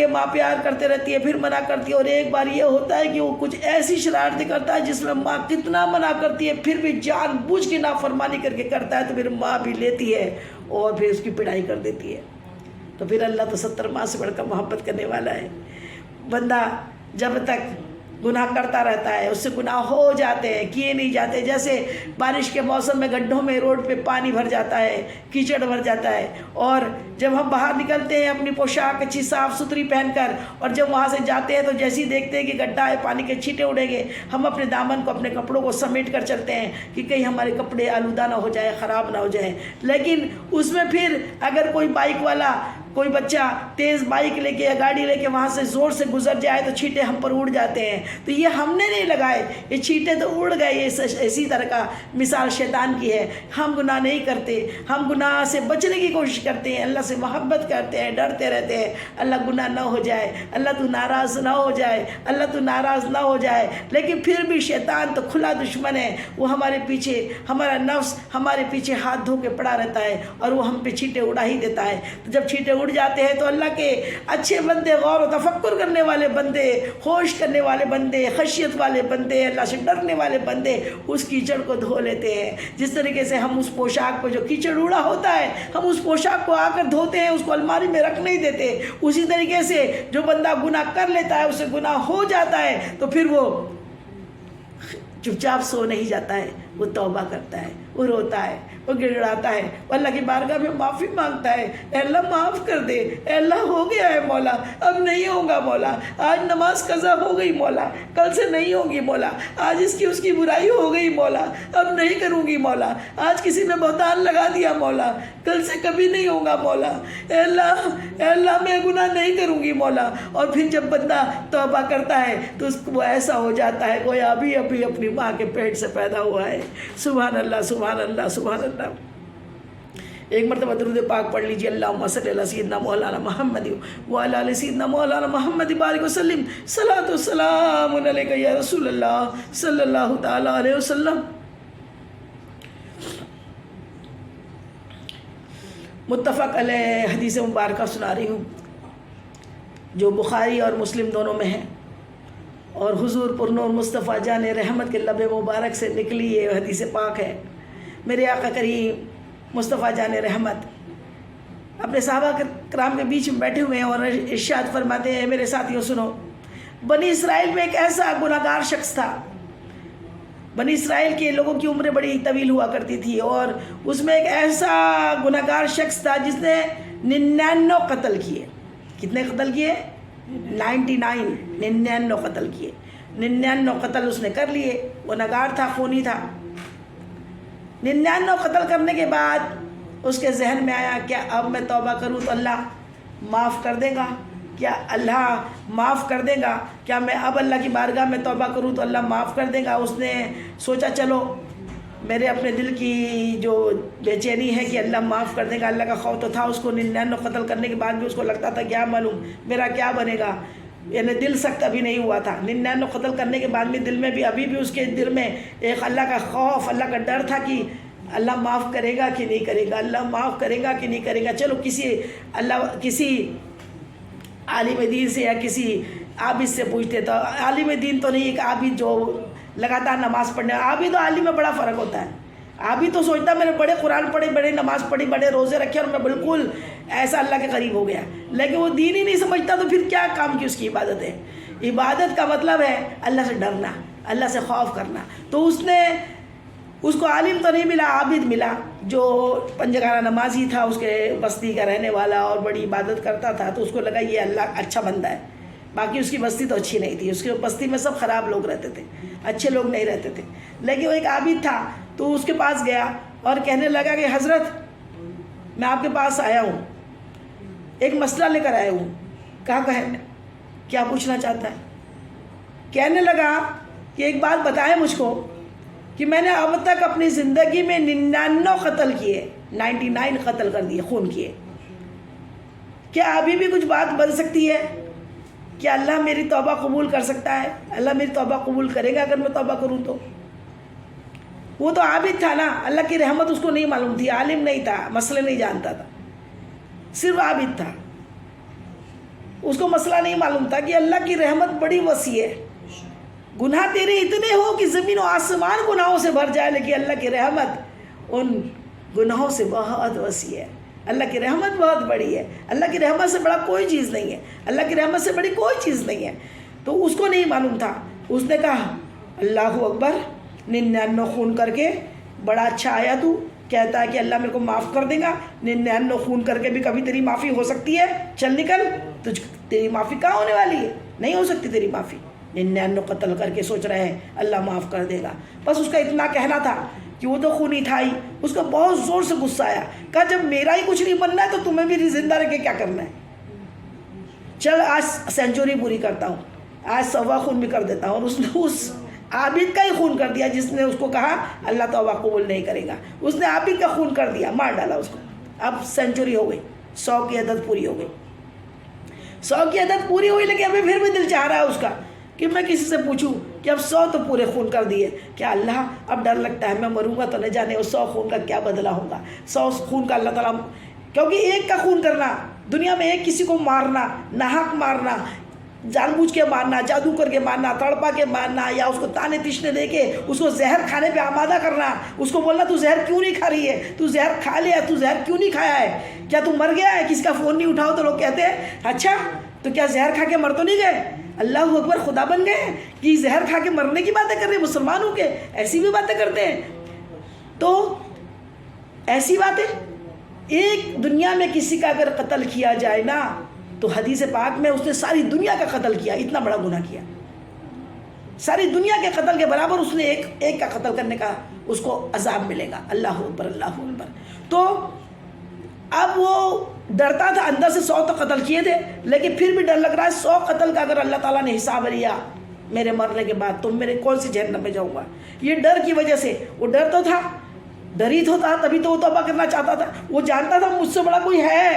Speaker 1: ماں پیار کرتے رہتی ہے، پھر منع کرتی ہے، اور ایک بار یہ ہوتا ہے کہ وہ کچھ ایسی شرارتیں کرتا ہے جس میں ماں کتنا منع کرتی ہے پھر بھی جان بوجھ کے نافرمانی کر کے کرتا ہے، تو پھر ماں بھی لیتی ہے اور پھر اس کی پڑھائی کر دیتی ہے۔ تو پھر اللہ تو 70 ماں سے بڑھ کر محبت کرنے والا ہے۔ بندہ جب تک گناہ کرتا رہتا ہے، اس سے گناہ ہو جاتے ہیں، کیے نہیں جاتے۔ جیسے بارش کے موسم میں گڈھوں میں روڈ پہ پانی بھر جاتا ہے، کیچڑ بھر جاتا ہے، اور جب ہم باہر نکلتے ہیں اپنی پوشاک اچھی صاف ستھری پہن کر، اور جب وہاں سے جاتے ہیں تو جیسے ہی دیکھتے ہیں کہ گڈھا ہے، پانی کے چھینٹے اڑیں گے، ہم اپنے دامن کو، اپنے کپڑوں کو سمیٹ کر چلتے ہیں کہ کہیں ہمارے کپڑے آلودہ نہ ہو جائے، خراب نہ ہو جائے۔ لیکن اس میں پھر اگر کوئی بائک والا، کوئی بچہ تیز بائک لے کے یا گاڑی لے کے وہاں سے زور سے گزر جائے تو چھینٹے ہم پر اڑ جاتے ہیں۔ تو یہ ہم نے نہیں لگائے، یہ چھینٹے تو اڑ گئے۔ یہ اسی طرح کا مثال شیطان کی ہے۔ ہم گناہ نہیں کرتے، ہم گناہ سے بچنے کی کوشش کرتے ہیں، اللہ سے محبت کرتے ہیں، ڈرتے رہتے ہیں اللہ گناہ نہ ہو جائے، اللہ تو ناراض نہ ہو جائے، اللہ تو ناراض نہ ہو جائے۔ لیکن پھر بھی شیطان تو کھلا دشمن ہے، وہ ہمارے پیچھے، ہمارا نفس ہمارے پیچھے ہاتھ دھو کے پڑا رہتا ہے اور وہ ہم پہ چھینٹے اڑا ہی دیتا ہے۔ تو جب چھینٹے اڑ جاتے ہیں تو اللہ کے اچھے بندے، غور و تفکر کرنے والے بندے، ہوش کرنے والے بندے، خشیت والے بندے، اللہ سے ڈرنے والے بندے اس کیچڑ کو دھو لیتے ہیں۔ جس طریقے سے ہم اس پوشاک پہ جو کیچڑ اڑا ہوتا ہے ہم اس پوشاک کو آ کر دھوتے ہیں، اس کو الماری میں رکھ نہیں دیتے، اسی طریقے سے جو بندہ گناہ کر لیتا ہے، اسے گناہ ہو جاتا ہے تو پھر وہ چپ چاپ سو نہیں جاتا ہے، وہ توبہ کرتا ہے، وہ روتا ہے، وہ گڑگڑاتا ہے، وہ اللہ کی بارگاہ میں معافی مانگتا ہے، اے اللہ معاف کر دے، اے اللہ ہو گیا ہے مولا، اب نہیں ہوگا مولا، آج نماز قضا ہو گئی مولا، کل سے نہیں ہوگی مولا، آج اس کی برائی ہو گئی مولا، اب نہیں کروں گی مولا، آج کسی نے بہتان لگا دیا مولا، کل سے کبھی نہیں ہوگا مولا، اے اللہ میں گناہ نہیں کروں گی مولا۔ اور پھر جب بندہ توبہ کرتا ہے تو اس کو ایسا ہو جاتا ہے گویا ابھی اپنی ماں کے پیٹ سے پیدا ہوا ہے۔ سبحان اللہ سبحان اللہ سبحان اللہ۔ ایک مرتبہ درود پاک پڑھ لیجیے، اللہم صلی علی سیدنا مولانا محمد وعلی آل سیدنا مولانا محمد بارک وسلم، صلاۃ و سلام علیک یا رسول اللہ صلی اللہ تعالی علیہ وسلم۔ متفق علیہ حدیث مبارکہ سنا رہی ہوں جو بخاری اور مسلم دونوں میں ہے، اور حضور پرنور مصطفیٰ جان رحمت کے لب مبارک سے نکلی یہ حدیث پاک ہے۔ میرے آقا کریم مصطفیٰ جان رحمت اپنے صحابہ کرام کے بیچ میں بیٹھے ہوئے ہیں اور ارشاد فرماتے ہیں میرے ساتھیوں سنو، بنی اسرائیل میں ایک ایسا گناہ گار شخص تھا. بنی اسرائیل کے لوگوں کی عمریں بڑی طویل ہوا کرتی تھی، اور اس میں ایک ایسا گناہ گار شخص تھا جس نے 99 قتل کیے. کتنے قتل کیے؟ 99 قتل کیے. 99 قتل اس نے کر لیے. گناہ گار تھا، خونی تھا. 99 قتل کرنے کے بعد اس کے ذہن میں آیا کیا اب میں توبہ کروں تو اللہ معاف کر دے گا؟ کیا اللہ معاف کر دے گا؟ کیا میں اب اللہ کی بارگاہ میں توبہ کروں تو اللہ معاف کر دے گا؟ اس نے سوچا چلو میرے اپنے دل کی جو بے چینی ہے کہ اللہ معاف کر دے گا، اللہ کا خوف تو تھا اس کو. 99 قتل کرنے کے بعد بھی اس کو لگتا تھا کیا معلوم میرا کیا بنے گا، یعنی دل سخت ابھی نہیں ہوا تھا. 99 قتل کرنے کے بعد بھی دل میں بھی ابھی بھی اس کے دل میں ایک اللہ کا خوف، اللہ کا ڈر تھا کہ اللہ معاف کرے گا کہ نہیں کرے گا، اللہ معاف کرے گا کہ نہیں کرے گا. چلو کسی عالم دین سے یا کسی عابد سے پوچھتے. تو عالم دین تو نہیں، ایک عابد جو لگاتار نماز پڑھنے. عابد و عالم میں بڑا فرق ہوتا ہے. عابد تو سوچتا میں نے بڑے قرآن پڑھے، بڑے نماز پڑھی، بڑے روزے رکھے اور میں بالکل ایسا اللہ کے قریب ہو گیا. لیکن وہ دین ہی نہیں سمجھتا تو پھر کیا کام کی اس کی عبادت ہے. عبادت کا مطلب ہے اللہ سے ڈرنا، اللہ سے خوف کرنا. تو اس کو عالم تو نہیں ملا، عابد ملا جو پنجگانہ نمازی تھا، اس کے بستی کا رہنے والا اور بڑی عبادت کرتا تھا. تو اس کو لگا یہ اللہ اچھا بندہ ہے. باقی اس کی بستی تو اچھی نہیں تھی، اس کی بستی میں سب خراب لوگ رہتے تھے، اچھے لوگ نہیں رہتے تھے. لیکن وہ ایک عابد تھا تو اس کے پاس گیا اور کہنے لگا کہ حضرت میں آپ کے پاس آیا ہوں، ایک مسئلہ لے کر آیا ہوں. کہا کیا پوچھنا چاہتا ہے؟ کہنے لگا کہ ایک بات بتائیں مجھ کو کہ میں نے اب تک اپنی زندگی میں 99 قتل کیے، 99 قتل کر دیے، خون کیے. کیا ابھی بھی کچھ بات بن سکتی ہے؟ کیا اللہ میری توبہ قبول کر سکتا ہے؟ اللہ میری توبہ قبول کرے گا اگر میں توبہ کروں تو؟ وہ تو عابد تھا نا، اللہ کی رحمت اس کو نہیں معلوم تھی، عالم نہیں تھا، مسئلے نہیں جانتا تھا، صرف عابد تھا. اس کو مسئلہ نہیں معلوم تھا کہ اللہ کی رحمت بڑی وسیع ہے. گناہ تیرے اتنے ہو کہ زمین و آسمان گناہوں سے بھر جائے، لیکن اللہ کی رحمت ان گناہوں سے بہت وسیع ہے. اللہ کی رحمت بہت بڑی ہے. اللہ کی رحمت سے بڑا کوئی چیز نہیں ہے، اللہ کی رحمت سے بڑی کوئی چیز نہیں ہے. تو اس کو نہیں معلوم تھا. اس نے کہا اللہ اکبر، 99 خون کر کے بڑا اچھا آیا تو کہتا ہے کہ اللہ میرے کو معاف کر دے گا. 99 خون کر کے بھی کبھی تیری معافی ہو سکتی ہے؟ چل نکل، تیری معافی کہاں ہونے والی ہے؟ نہیں ہو سکتی تیری معافی. 99 قتل کر کے سوچ رہے ہیں اللہ معاف کر دے گا. بس اس کا اتنا کہنا تھا کہ وہ تو خونی تھا ہی. اس کو بہت زور سے غصہ آیا. کہا جب میرا ہی کچھ نہیں بننا ہے تو تمہیں بھی زندہ رہ کے کیا کرنا ہے؟ چل آج سینچوری پوری کرتا ہوں، آج 100 خون بھی کر دیتا ہوں. اور اس نے اس عابد کا ہی خون کر دیا جس نے اس کو کہا اللہ توبہ قبول نہیں کرے گا. اس نے عابد کا خون کر دیا، مار ڈالا اس کو. اب سینچوری ہو گئی، 100 کی عدد پوری ہو گئی. 100 کی عدد پوری ہوئی، لیکن ابھی پھر بھی دل چاہ رہا ہے اس کا کہ میں کسی سے پوچھوں کہ اب 100 تو پورے خون کر دیے، کیا اللہ اب ڈر لگتا ہے میں مروں گا تو نہ جانے اس 100 خون کا کیا بدلہ ہوگا. 100 خون کا اللہ تعالیٰ، کیونکہ ایک کا خون کرنا، دنیا میں ایک کسی کو مارنا، ناحق مارنا، جان بوجھ کے مارنا، جادو کر کے مارنا، تڑپا کے مارنا، یا اس کو تانے تشنے دے کے اس کو زہر کھانے پہ آمادہ کرنا، اس کو بولنا تو زہر کیوں نہیں کھا رہی ہے، تو زہر کھا لیا، تو زہر کیوں نہیں کھایا ہے، کیا تو مر گیا ہے؟ کسی کا فون نہیں اٹھاؤ تو لوگ کہتے ہیں اچھا تو کیا زہر کھا کے مر تو نہیں گئے؟ اللہ اکبر، خدا بن گئے کہ زہر کھا کے مرنے کی باتیں کر رہے ہیں. مسلمان ہو کے ایسی بھی باتیں کرتے ہیں. تو ایسی باتیں، ایک دنیا میں کسی کا اگر قتل کیا جائے نا تو حدیث پاک میں اس نے ساری دنیا کا قتل کیا، اتنا بڑا گناہ کیا. ساری دنیا کے قتل کے برابر اس نے ایک کا قتل کرنے کا اس کو عذاب ملے گا. اللہ اکبر، اللہ اکبر. تو اب وہ ڈرتا تھا، اندر سے 100 تو قتل کیے تھے، لیکن پھر بھی ڈر لگ رہا ہے 100 قتل کا اگر اللہ تعالیٰ نے حساب لیا میرے مرنے کے بعد تو میرے کون سی جہنم میں جاؤں گا. یہ ڈر کی وجہ سے، وہ ڈر تو تھا، ڈری تو تھا، تبھی تو وہ توبہ کرنا چاہتا تھا. وہ جانتا تھا مجھ سے بڑا کوئی ہے.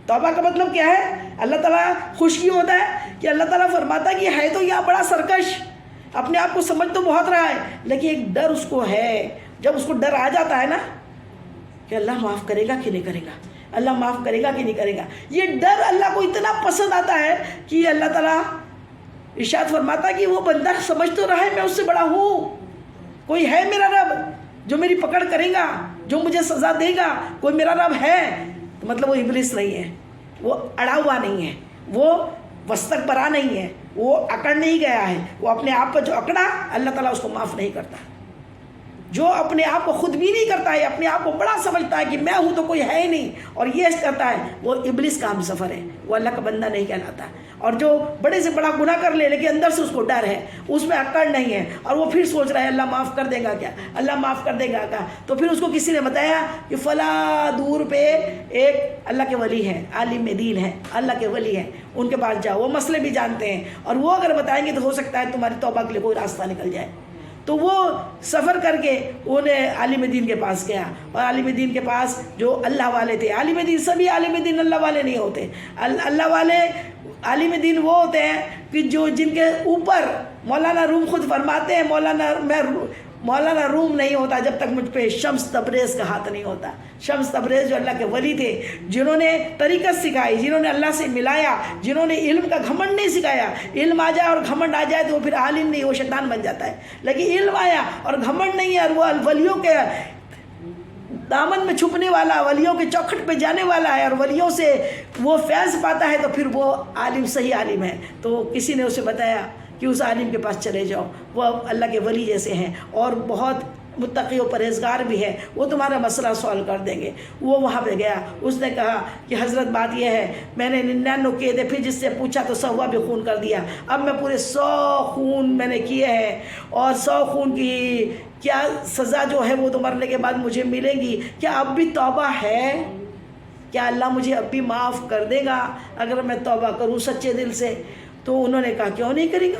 Speaker 1: توبہ کا مطلب کیا ہے؟ اللہ تعالیٰ خوشی ہوتا ہے کہ اللہ تعالیٰ فرماتا ہے کہ ہے تو یہ بڑا سرکش، اپنے آپ کو سمجھ تو بہت رہا ہے، لیکن ایک ڈر اس کو ہے. جب اس کو ڈر آ جاتا ہے نا کہ اللہ معاف کرے گا کہ نہیں کرے گا، اللہ معاف کرے گا کہ نہیں کرے گا، یہ ڈر اللہ کو اتنا پسند آتا ہے کہ اللہ تعالیٰ ارشاد فرماتا ہے کہ وہ بندہ سمجھ تو رہا ہے میں اس سے بڑا ہوں، کوئی ہے میرا رب جو میری پکڑ کرے گا، جو مجھے سزا دے گا، کوئی میرا رب ہے. تو مطلب وہ ابلیس نہیں ہے، وہ اڑا ہوا نہیں ہے، وہ وستکبرا نہیں ہے، وہ اکڑ نہیں گیا ہے. وہ اپنے آپ پر جو اکڑا اللہ تعالیٰ اس کو معاف نہیں کرتا. جو اپنے آپ کو خود بھی نہیں کرتا ہے، اپنے آپ کو بڑا سمجھتا ہے کہ میں ہوں تو کوئی ہے ہی نہیں اور یہ کرتا ہے، وہ ابلیس کا ہم سفر ہے، وہ اللہ کا بندہ نہیں کہلاتا. اور جو بڑے سے بڑا گناہ کر لے لیکن اندر سے اس کو ڈر ہے، اس میں اکڑ نہیں ہے، اور وہ پھر سوچ رہا ہے اللہ معاف کر دے گا کیا، اللہ معاف کر دے گا کیا. تو پھر اس کو کسی نے بتایا کہ فلاں دور پہ ایک اللہ کے ولی ہیں، عالم دین ہے، اللہ کے ولی ہیں، ان کے پاس جاؤ، وہ مسئلے بھی جانتے ہیں، اور وہ اگر بتائیں گے تو ہو سکتا ہے تمہاری توبہ کے لیے کوئی راستہ نکل جائے. تو وہ سفر کر کے انہیں عالم دین کے پاس گیا، اور عالم دین کے پاس جو اللہ والے تھے، عالم دین سبھی عالم دین اللہ والے نہیں ہوتے. اللہ والے عالم دین وہ ہوتے ہیں کہ جو جن کے اوپر مولانا روم خود فرماتے ہیں مولانا روم نہیں ہوتا جب تک مجھ پہ شمس تبریز کا ہاتھ نہیں ہوتا. شمس تبریز جو اللہ کے ولی تھے، جنہوں نے طریقت سکھائی، جنہوں نے اللہ سے ملایا، جنہوں نے علم کا گھمنڈ نہیں سکھایا. علم آ جائے اور گھمنڈ آ جائے تو وہ پھر عالم نہیں، وہ شیطان بن جاتا ہے. لیکن علم آیا اور گھمنڈ نہیں ہے، اور وہ ولیوں کے دامن میں چھپنے والا، ولیوں کے چوکھٹ پہ جانے والا ہے، اور ولیوں سے وہ فیض پاتا ہے، تو پھر وہ عالم صحیح عالم ہے. تو کسی نے اسے بتایا کہ اس عالم کے پاس چلے جاؤ، وہ اللہ کے ولی جیسے ہیں اور بہت متقی و پرہیزگار بھی ہے، وہ تمہارا مسئلہ سوالو کر دیں گے. وہ وہاں پہ گیا، اس نے کہا کہ حضرت بات یہ ہے، میں نے 99 کیے تھے، پھر جس سے پوچھا تو 100 بھی خون کر دیا، اب میں پورے 100 خون میں نے کیے ہیں، اور 100 خون کی کیا سزا جو ہے وہ تو مرنے کے بعد مجھے ملے گی. کیا اب بھی توبہ ہے؟ کیا اللہ مجھے اب بھی معاف کر دے گا اگر میں توبہ کروں سچے دل سے؟ تو انہوں نے کہا کیوں نہیں کرے گا،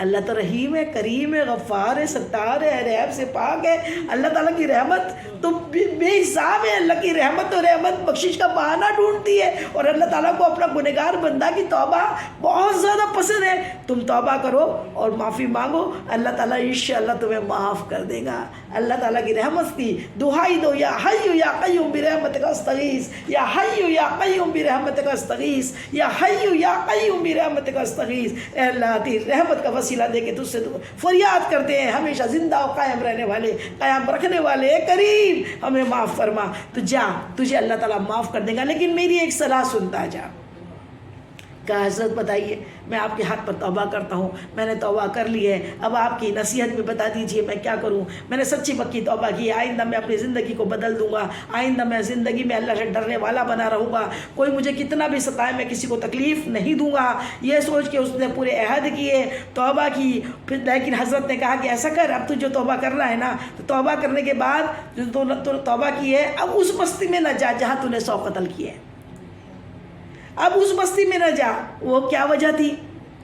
Speaker 1: اللہ تو رحیم ہے، کریم ہے، غفار ہے، ستار ہے، عیب سے پاک ہے. اللہ تعالیٰ کی رحمت تو بے حساب ہے. اللہ کی رحمت تو رحمت بخشش کا بہانہ ڈھونڈتی ہے، اور اللہ تعالیٰ کو اپنا گنہگار بندہ کی توبہ بہت زیادہ پسند ہے. تم توبہ کرو اور معافی مانگو، اللہ تعالیٰ انشاءاللہ تمہیں معاف کر دے گا. اللہ تعالیٰ کی رحمت کی دعائی دو، یا حی یا قیوم برحمتک استغیث، یا حی یا قیوم برحمتک استغیث، یا حی یا قیوم برحمتک استغیث. اے اللہ تیری رحمت کا وسیلہ دے کے تجھ سے فریاد کرتے ہیں، ہمیشہ زندہ و قائم رہنے والے، قائم رکھنے والے، اے کریم ہمیں معاف فرما. تو جا، تجھے اللہ تعالیٰ معاف کر دے گا، لیکن میری ایک صلاح سنتا جا. کہا حضرت بتائیے، میں آپ کے ہاتھ پر توبہ کرتا ہوں، میں نے توبہ کر لی ہے، اب آپ کی نصیحت بھی بتا دیجئے میں کیا کروں. میں نے سچی پکی توبہ کی، آئندہ میں اپنی زندگی کو بدل دوں گا، آئندہ میں زندگی میں اللہ سے ڈرنے والا بنا رہوں گا، کوئی مجھے کتنا بھی ستائے میں کسی کو تکلیف نہیں دوں گا. یہ سوچ کے اس نے پورے عہد کیے، توبہ کی. پھر لیکن حضرت نے کہا کہ ایسا کر، اب تو جو توبہ کر رہا ہے نا، تو توبہ کرنے کے بعد جو تو توبہ کی ہے، اب اس بستی میں نہ جا جہاں تو نے 100 قتل کیے. اب اس بستی میں نہ جا. وہ کیا وجہ تھی؟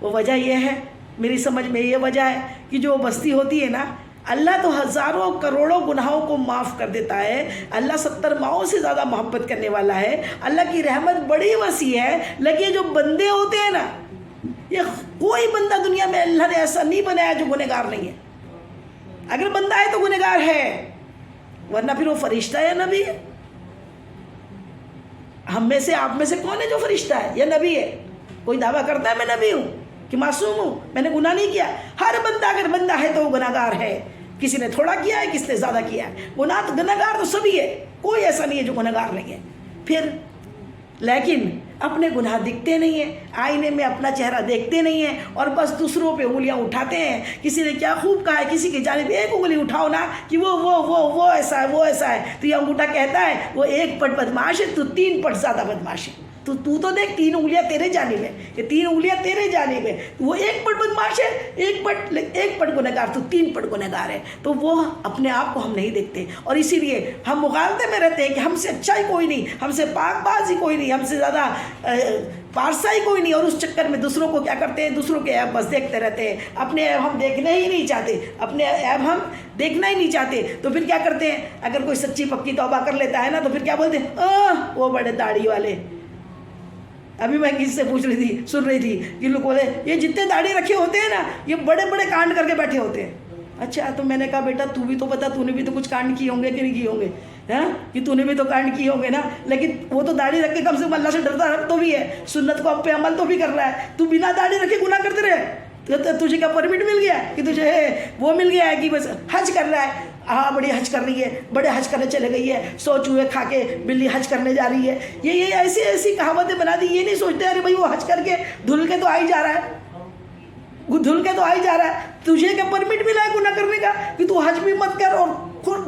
Speaker 1: وہ وجہ یہ ہے، میری سمجھ میں یہ وجہ ہے کہ جو بستی ہوتی ہے نا، اللہ تو ہزاروں کروڑوں گناہوں کو معاف کر دیتا ہے، اللہ 70 ماؤں سے زیادہ محبت کرنے والا ہے، اللہ کی رحمت بڑی وسیع ہے. لیکن جو بندے ہوتے ہیں نا، یہ کوئی بندہ دنیا میں اللہ نے ایسا نہیں بنایا جو گنہگار نہیں ہے. اگر بندہ ہے تو گنہگار ہے، ورنہ پھر وہ فرشتہ ہے یا نبی ہے؟ ہم میں سے آپ میں سے کون ہے جو فرشتہ ہے یا نبی ہے؟ کوئی دعویٰ کرتا ہے میں نبی ہوں کہ معصوم ہوں، میں نے گناہ نہیں کیا؟ ہر بندہ اگر بندہ ہے تو وہ گناہگار ہے. کسی نے تھوڑا کیا ہے، کس نے زیادہ کیا ہے. گناہگار تو سبھی ہے، کوئی ایسا نہیں ہے جو گناہگار نہیں ہے. پھر لیکن اپنے گناہ دکھتے نہیں ہیں، آئینے میں اپنا چہرہ دیکھتے نہیں ہیں، اور بس دوسروں پہ انگلیاں اٹھاتے ہیں. کسی نے کیا خوب کہا ہے، کسی کی جانب ایک انگلی اٹھاؤ نا کہ وہ ایسا ہے، وہ ایسا ہے، تو یہ انگوٹھا کہتا ہے وہ 1 پٹ بدماش ہے، تو 3 پٹ زیادہ بدماش ہے. تو دیکھ 3 انگلیاں تیرے جانب ہے، یہ 3 انگلیاں تیرے جانب ہے. وہ 1 پٹ بدماش ہے، 1 پٹ گنہگار، تو 3 پٹ گنہگار ہے. تو وہ اپنے آپ کو ہم نہیں دیکھتے، اور اسی لیے ہم مغالطے میں رہتے ہیں کہ ہم سے اچھا ہی کوئی نہیں، ہم سے پاک باز ہی کوئی نہیں، ہم سے زیادہ پارسا ہی کوئی نہیں. اور اس چکر میں دوسروں کو کیا کرتے ہیں، دوسروں کے عیب بس دیکھتے رہتے ہیں، اپنے عیب ہم دیکھنا ہی نہیں چاہتے، اپنے عیب ہم دیکھنا ہی نہیں چاہتے. تو پھر کیا کرتے ہیں، اگر کوئی سچی پکی توبہ کر لیتا ہے نا، تو پھر کیا بولتے ہیں، وہ بڑے داڑھی والے. ابھی میں کسی سے سن رہی تھی کہ لوگ بولے یہ جتنے داڑھی رکھے ہوتے ہیں نا، یہ بڑے بڑے کانڈ کر کے بیٹھے ہوتے ہیں. اچھا، تو میں نے کہا بیٹا تو بھی تو بتا، تو نے بھی تو کچھ کانڈ کیے ہوں گے کہ نہیں کیے ہوں گے، کہ تو نے بھی تو کانڈ کیے ہوں گے نا. لیکن وہ تو داڑھی رکھ کے کم سے کم اللہ سے ڈرتا تو بھی ہے، سنت کو اب پہ عمل تو بھی کر رہا ہے. تو بنا داڑھی رکھے گناہ کرتے رہے، تجھے کیا پرمٹ مل گیا کہ تجھے وہ مل گیا ہے کہ بس حج کر رہا ہے؟ ہاں بڑی حج کر رہی ہے، بڑے حج کرنے چلے گئی ہے، 100 چوہے کھا کے بلی حج کرنے جا رہی ہے. یہ ایسی ایسی کہاوتیں بنا دی. یہ نہیں سوچتے ارے بھائی وہ حج کر کے دھل کے تو آ ہی جا رہا ہے، دھل کے تو آ ہی جا رہا ہے. تجھے کیا پرمٹ ملا ہے گناہ کرنے کا کہ تو حج بھی مت کر اور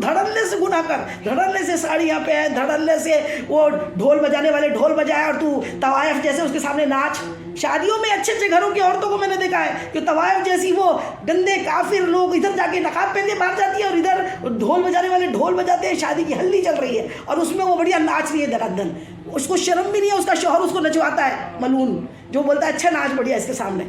Speaker 1: دھڑلے سے گناہ کر، دھڑلے سے ساڑیاں پہن، دھڑلے سے وہ ڈھول بجانے والے ڈھول بجائے اور تو طوائف جیسے اس کے سامنے ناچ. شادیوں میں اچھے اچھے گھروں کی عورتوں کو میں نے دیکھا ہے کہ طوائف جیسی وہ گندے کافر لوگ ادھر جا کے نقاب پہن کے باہر جاتی ہے اور ادھر ڈھول بجانے والے ڈھول بجاتے ہیں، شادی کی ہلدی چل رہی ہے اور اس میں وہ بڑھیا ناچ رہی ہے دھڑن. اس کو شرم بھی نہیں ہے، اس کا شوہر اس کو نچواتا ہے ملعون، جو بولتا ہے اچھا ناچ بڑھیا اس کے سامنے.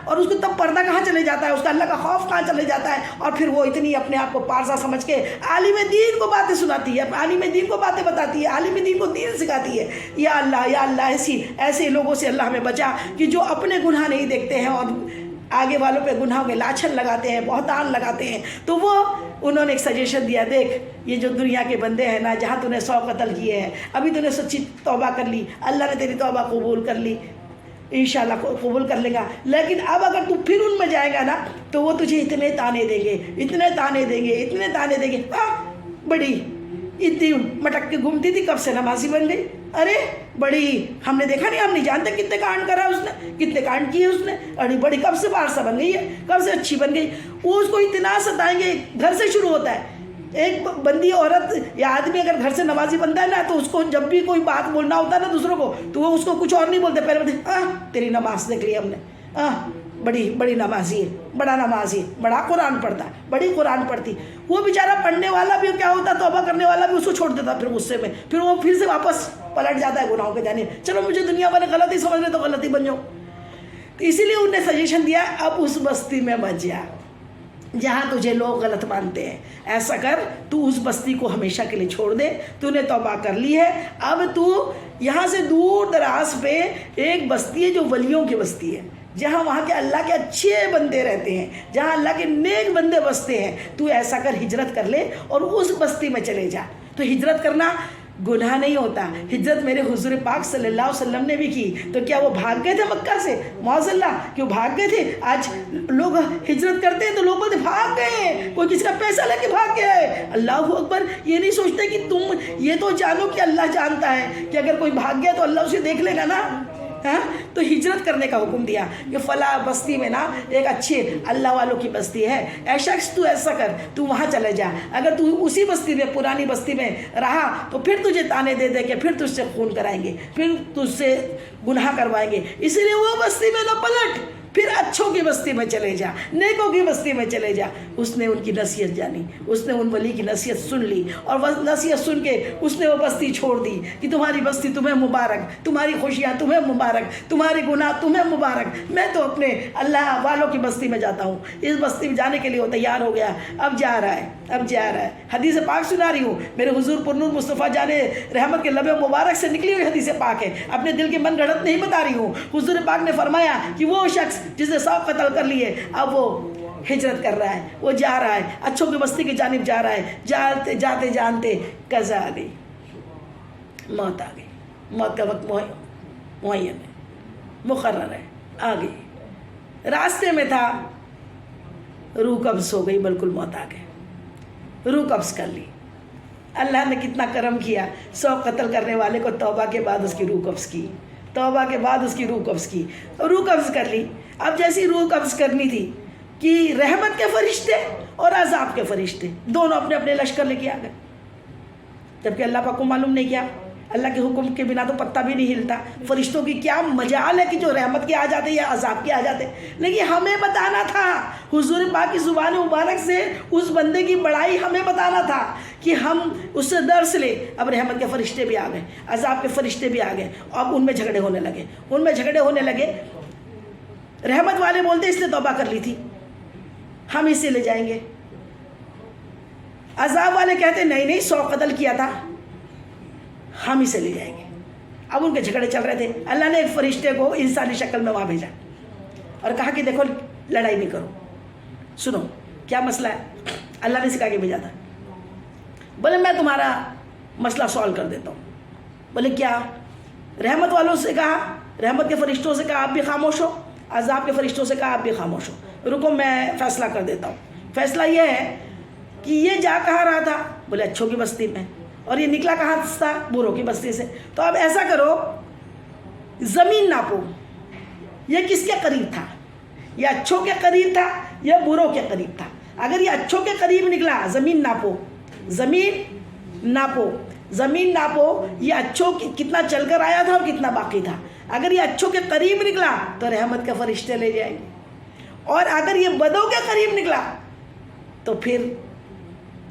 Speaker 1: اور اس کو تب پردہ کہاں چلے جاتا ہے، اس کا اللہ کا خوف کہاں چلے جاتا ہے. اور پھر وہ اتنی اپنے آپ کو پارسا سمجھ کے عالم دین کو باتیں سناتی ہے، عالم دین کو باتیں بتاتی ہے، عالم دین کو دین سکھاتی ہے. یا اللہ ایسے لوگوں سے اللہ ہمیں بچا کہ جو اپنے گناہ نہیں دیکھتے ہیں اور آگے والوں پہ گناہوں کے لاچھن لگاتے ہیں، بہتان لگاتے ہیں. تو وہ انہوں نے ایک سجیشن دیا، دیکھ یہ جو دنیا کے بندے ہیں نا، جہاں تو نے 100 قتل کیے ہیں، ابھی تو نے سچی توبہ کر لی، اللہ نے تیری توبہ قبول کر لی، انشاءاللہ قبول کر لے گا. لیکن اب اگر تو پھر ان میں جائے گا نا تو وہ تجھے اتنے تانے دیں گے، اتنے تانے دیں گے، اتنے تانے دیں گے. بڑی اتنی مٹک کے گھومتی تھی، کب سے نمازی بن گئی. ارے بڑی ہم نے دیکھا نہیں، ہم نہیں جانتے کتنے کانڈ کرا اس نے، کتنے کانڈ کیے اس نے. ارے بڑی کب سے بارسا بن گئی ہے، کب سے اچھی بن گئی. وہ اس کو اتنا ستائیں گے. گھر سے شروع ہوتا ہے. ایک بندی عورت یا آدمی اگر گھر سے نمازی بنتا ہے نا تو اس کو جب بھی کوئی بات بولنا ہوتا ہے نا دوسروں کو تو وہ اس کو کچھ اور نہیں بولتے، پہلے بولتے تیری نماز دیکھ لی ہم نے، بڑی نمازی ہے، بڑا نمازی ہے، بڑا قرآن پڑھتا ہے، بڑی قرآن پڑھتی. وہ بیچارہ پڑھنے والا بھی کیا ہوتا، توبہ کرنے والا بھی اس کو چھوڑ دیتا پھر غصے میں، پھر وہ پھر سے واپس پلٹ جاتا ہے گناہوں کے جانے. چلو مجھے دنیا والے غلطی سمجھ رہے تو غلطی بن جاؤ. اسی لیے انہوں نے سجیشن دیا اب اس بستی میں مت جا جہاں تجھے لوگ غلط مانتے ہیں. ایسا کر تو اس بستی کو ہمیشہ کے لیے چھوڑ دے، تو نے توبہ کر لی ہے. اب تو یہاں سے دور دراز پہ ایک بستی ہے جو ولیوں کی بستی ہے، جہاں وہاں کے اللہ کے اچھے بندے رہتے ہیں، جہاں اللہ کے نیک بندے بستے ہیں. تو ایسا کر ہجرت کر لے اور اس بستی میں چلے جا. تو ہجرت کرنا گناہ نہیں ہوتا. ہجرت میرے حضور پاک صلی اللہ علیہ وسلم نے بھی کی. تو کیا وہ بھاگ گئے تھے مکہ سے؟ معاذ اللہ، کیوں بھاگ گئے تھے؟ آج لوگ ہجرت کرتے ہیں تو لوگ بولتے بھاگ گئے، کوئی کسی کا پیسہ لے کے بھاگ گیا ہے. اللہ اکبر. یہ نہیں سوچتے کہ تم یہ تو جانو کہ اللہ جانتا ہے کہ اگر کوئی بھاگ گیا تو اللہ اسے دیکھ لے گا نا. تو ہجرت کرنے کا حکم دیا کہ فلاں بستی میں نا ایک اچھے اللہ والوں کی بستی ہے، اے شخص تو ایسا کر تو وہاں چلے جا. اگر تو اسی بستی میں پرانی بستی میں رہا تو پھر تجھے تانے دے دے کے پھر تجھ سے خون کرائیں گے، پھر تجھ سے گناہ کروائیں گے. اسی لیے وہ بستی میں نہ پلٹ، پھر اچھوں کی بستی میں چلے جا، نیکوں کی بستی میں چلے جا. اس نے ان کی نصیحت جانی، اس نے ان ولی کی نصیحت سن لی اور وہ نصیحت سن کے اس نے وہ بستی چھوڑ دی کہ تمہاری بستی تمہیں مبارک، تمہاری خوشیاں تمہیں مبارک، تمہاری گناہ تمہیں مبارک. میں تو اپنے اللہ والوں کی بستی میں جاتا ہوں. اس بستی میں جانے کے لیے وہ تیار ہو گیا، اب جا رہا ہے، اب جا رہا ہے. حدیث پاک سنا رہی ہوں، میرے حضور پرنور مصطفیٰ جانے رحمت کے لب مبارک سے نکلی ہوئی حدیث پاک ہے، اپنے دل کے من گھڑت نہیں بتا رہی ہوں. حضور پاک نے فرمایا کہ وہ شخص جس نے 100 قتل کر لیے اب وہ ہجرت کر رہا ہے، وہ جا رہا ہے، اچھوں کی بستی کی جانب جا رہا ہے. جاتے جاتے جانتے قضا آ گئی، موت آ گئی. موت کا وقت معین ہے، مقرر ہے، آ گئی. راستے میں تھا، روح قبض ہو گئی، بالکل موت آ گئی، روح قبض کر لی. اللہ نے کتنا کرم کیا، 100 قتل کرنے والے کو توبہ کے بعد اس کی روح قبض کی، توبہ کے بعد اس کی روح قبض کی، روح قبض کر لی. اب جیسی روح قبض کرنی تھی کہ رحمت کے فرشتے اور عذاب کے فرشتے دونوں اپنے اپنے لشکر لے کے آ گئے، جبکہ اللہ پاک کو معلوم نہیں کیا. اللہ کے حکم کے بنا تو پتہ بھی نہیں ہلتا. فرشتوں کی کیا مجال ہے کہ جو رحمت کے آ جاتے یا عذاب کے آ جاتے. لیکن ہمیں بتانا تھا، حضور پاک کی زبان مبارک سے اس بندے کی بڑائی ہمیں بتانا تھا کہ ہم اس سے درس لیں. اب رحمت کے فرشتے بھی آ گئے، عذاب کے فرشتے بھی آ گئے. اب ان میں جھگڑے ہونے لگے، رحمت والے بولتے اس نے توبہ کر لی تھی، ہم اسے لے جائیں گے. عذاب والے کہتے نہیں 100 قتل کیا تھا، ہم اسے لے جائیں گے. اب ان کے جھگڑے چل رہے تھے. اللہ نے ایک فرشتے کو انسانی شکل میں وہاں بھیجا اور کہا کہ دیکھو لڑائی نہیں کرو، سنو کیا مسئلہ ہے. اللہ نے سکھا کے بھیجا تھا. بولے میں تمہارا مسئلہ سالو کر دیتا ہوں. بولے کیا؟ رحمت والوں سے کہا، رحمت کے فرشتوں سے کہا آپ بھی خاموش ہو، عذاب کے فرشتوں سے کہا آپ بھی خاموش ہو. رکو میں فیصلہ کر دیتا ہوں. فیصلہ یہ ہے کہ یہ جا کہاں رہا تھا؟ بولے اچھوں کی بستی میں. اور یہ نکلا کہاں تھا؟ بروں کی بستی سے. تو اب ایسا کرو، زمین ناپو، یہ کس کے قریب تھا؟ یہ اچھوں کے قریب تھا یا بروں کے قریب تھا؟ اگر یہ اچھوں کے قریب نکلا، زمین ناپو، زمین ناپو، زمین ناپو. یہ اچھوں کتنا چل کر آیا تھا اور کتنا باقی تھا. اگر یہ اچھوں کے قریب نکلا تو رحمت کے فرشتے لے جائیں گے، اور اگر یہ بدوں کے قریب نکلا تو پھر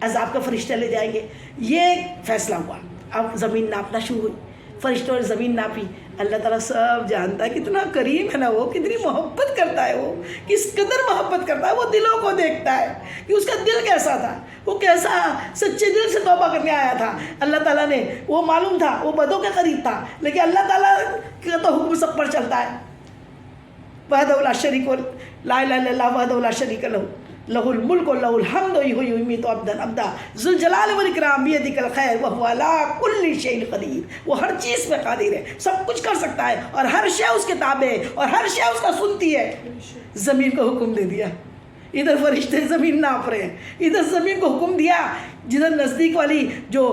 Speaker 1: عذاب کا فرشتے لے جائیں گے. یہ فیصلہ ہوا. اب زمین ناپنا شروع ہوئی، فرشتوں نے زمین ناپی. اللہ تعالیٰ سب جانتا ہے، کتنا کریم ہے نا وہ، کتنی محبت کرتا ہے وہ، کس قدر محبت کرتا ہے. وہ دلوں کو دیکھتا ہے کہ اس کا دل کیسا تھا، وہ کیسا سچے دل سے توبہ کرنے آیا تھا. اللہ تعالیٰ نے، وہ معلوم تھا وہ بدوں کے قریب تھا، لیکن اللہ تعالیٰ کا تو حکم سب پر چلتا ہے. وحدہ لا شریک لا الہ الا اللہ وحدہ لا شریک لہ لہ الملک و لہ الحمد یحیی و یمیت ابدا ذو الجلال والاکرام بیدک الخیر وہو علی کل شیء قدیر. وہ ہر چیز پہ قادر ہے، سب کچھ کر سکتا ہے، اور ہر شے اس کے تابع ہے، اور ہر شے اس کا سنتی ہے. زمین کو حکم دے دیا، ادھر فرشتے زمین ناپ رہے ہیں، ادھر زمین کو حکم دیا، جدھر نزدیک والی جو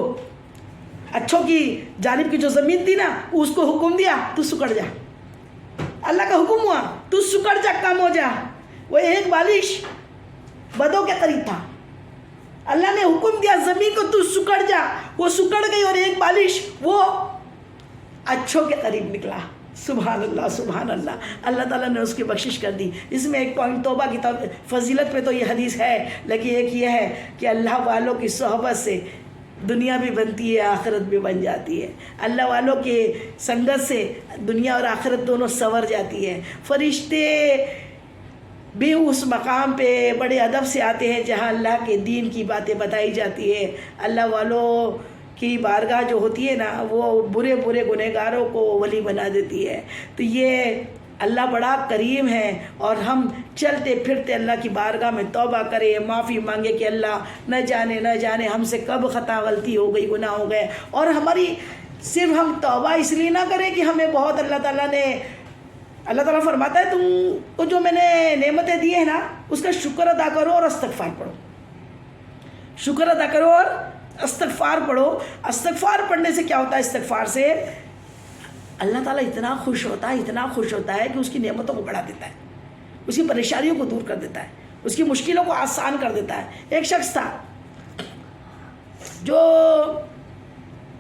Speaker 1: اچھوں کی جانب کی جو زمین تھی نا، اس کو حکم دیا تو سکڑ جا. اللہ کا حکم ہوا تو سکڑ جا، کم ہو جا. وہ ایک بالش بدوں کے قریب تھا، اللہ نے حکم دیا زمین کو تو سکڑ جا. وہ سکڑ گئی اور ایک بالش وہ اچھوں کے قریب نکلا. سبحان اللہ سبحان اللہ. اللہ تعالیٰ نے اس کی بخشش کر دی. اس میں ایک پوائنٹ توبہ کی فضیلت پہ تو یہ حدیث ہے، لیکن ایک یہ ہے کہ اللہ والوں کی صحبت سے دنیا بھی بنتی ہے، آخرت بھی بن جاتی ہے. اللہ والوں کے سنگت سے دنیا اور آخرت دونوں سنور جاتی ہے. فرشتے بھی اس مقام پہ بڑے ادب سے آتے ہیں جہاں اللہ کے دین کی باتیں بتائی جاتی ہے. اللہ والوں کی بارگاہ جو ہوتی ہے نا، وہ برے برے گنہگاروں کو ولی بنا دیتی ہے. تو یہ اللہ بڑا کریم ہے، اور ہم چلتے پھرتے اللہ کی بارگاہ میں توبہ کریں، معافی مانگے کہ اللہ نہ جانے ہم سے کب خطا غلطی ہو گئی، گناہ ہو گئے. اور ہماری صرف ہم توبہ اس لیے نہ کریں کہ ہمیں بہت اللہ تعالیٰ فرماتا ہے تم کو جو میں نے نعمتیں دی ہیں نا، اس کا شکر ادا کرو اور استغفار پڑھو. شکر ادا کرو اور استغفار پڑھو. استغفار پڑھنے سے کیا ہوتا ہے؟ استغفار سے اللہ تعالیٰ اتنا خوش ہوتا ہے کہ اس کی نعمتوں کو بڑھا دیتا ہے، اس کی پریشانیوں کو دور کر دیتا ہے، اس کی مشکلوں کو آسان کر دیتا ہے. ایک شخص تھا جو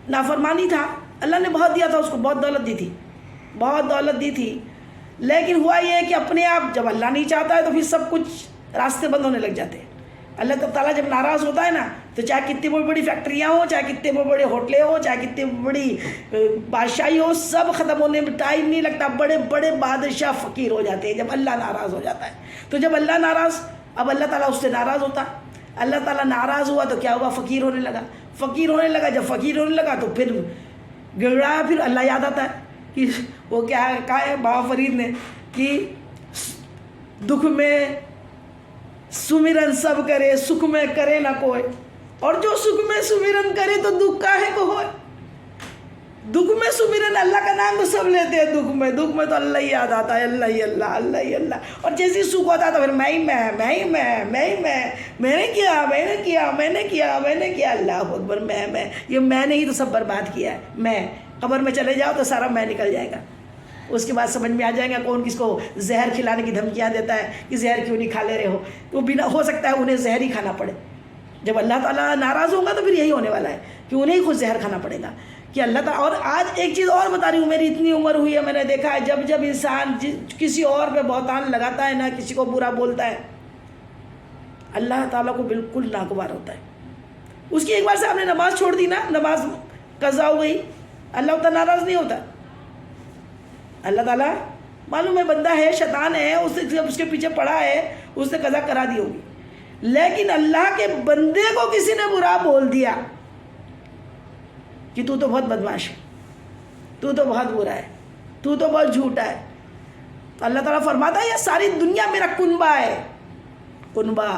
Speaker 1: نافرمانی تھا، اللہ نے بہت دیا تھا اس کو، بہت دولت دی تھی، لیکن ہوا یہ ہے کہ اپنے آپ جب اللہ نہیں چاہتا ہے تو پھر سب کچھ راستے بند ہونے لگ جاتے ہیں. اللہ تعالیٰ جب ناراض ہوتا ہے نا، تو چاہے کتنی بڑی بڑی فیکٹریاں ہوں، چاہے کتنے بڑے بڑے ہوٹلیں ہوں، چاہے کتنی بڑی بادشاہی ہو، سب ختم ہونے میں ٹائم نہیں لگتا. بڑے بڑے بادشاہ فقیر ہو جاتے ہیں جب اللہ ناراض ہو جاتا ہے. تو جب اللہ ناراض، اب اللہ تعالیٰ اس سے ناراض ہوتا، اللہ تعالیٰ ناراض ہوا تو کیا ہوا؟ فقیر ہونے لگا. جب فقیر ہونے لگا تو پھر گڑگڑایا، پھر اللہ یاد آتا ہے کہ وہ کیا کہا ہے بابا فرید نے کہ دکھ میں سمرن سب کرے، سکھ میں کرے نہ کوئی. اور جو سکھ میں سمرن کرے تو دکھ کاہے کو ہوئے. دکھ میں سمرن، اللہ کا نام تو سب لیتے ہیں، دکھ میں تو اللہ ہی یاد آتا ہے، اللہ ہی اللہ. اور جیسے سکھ ہوتا ہے تو پھر میں نے کیا. اللہ اکبر. میں نے ہی تو سب برباد کیا ہے. میں قبر میں چلے جاؤ تو سارا میں نکل جائے گا. اس کے بعد سمجھ میں آ جائے گا کون کس کو زہر کھلانے کی دھمکیاں دیتا ہے کہ زہر کیوں نہیں کھا لے رہے ہو. تو بنا ہو سکتا ہے انہیں زہر ہی کھانا پڑے. جب اللہ تعالیٰ ناراض ہوگا تو پھر یہی ہونے والا ہے کہ انہیں ہی خود زہر کھانا پڑے گا کہ اللہ تعالیٰ. اور آج ایک چیز اور بتا رہی ہوں، میری اتنی عمر ہوئی ہے، میں نے دیکھا ہے جب انسان کسی اور پہ بہتان لگاتا ہے نا، کسی کو برا بولتا ہے، اللہ تعالیٰ کو بالکل ناگوار ہوتا ہے. اس کی ایک بار سے آپ نے نماز چھوڑ دی نا، نماز قضا ہو گئی، اللہ تعالیٰ ناراض نہیں ہوتا. اللہ تعالیٰ معلوم ہے بندہ ہے، شیطان ہے، اس کے پیچھے پڑا ہے، اس نے قضا کرا دی ہوگی. لیکن اللہ کے بندے کو کسی نے برا بول دیا کہ تو بہت بدمعاش ہے، تو بہت برا ہے، تو بہت جھوٹا ہے، تو اللہ تعالیٰ فرماتا ہے یہ ساری دنیا میرا کنبہ ہے. کنبہ،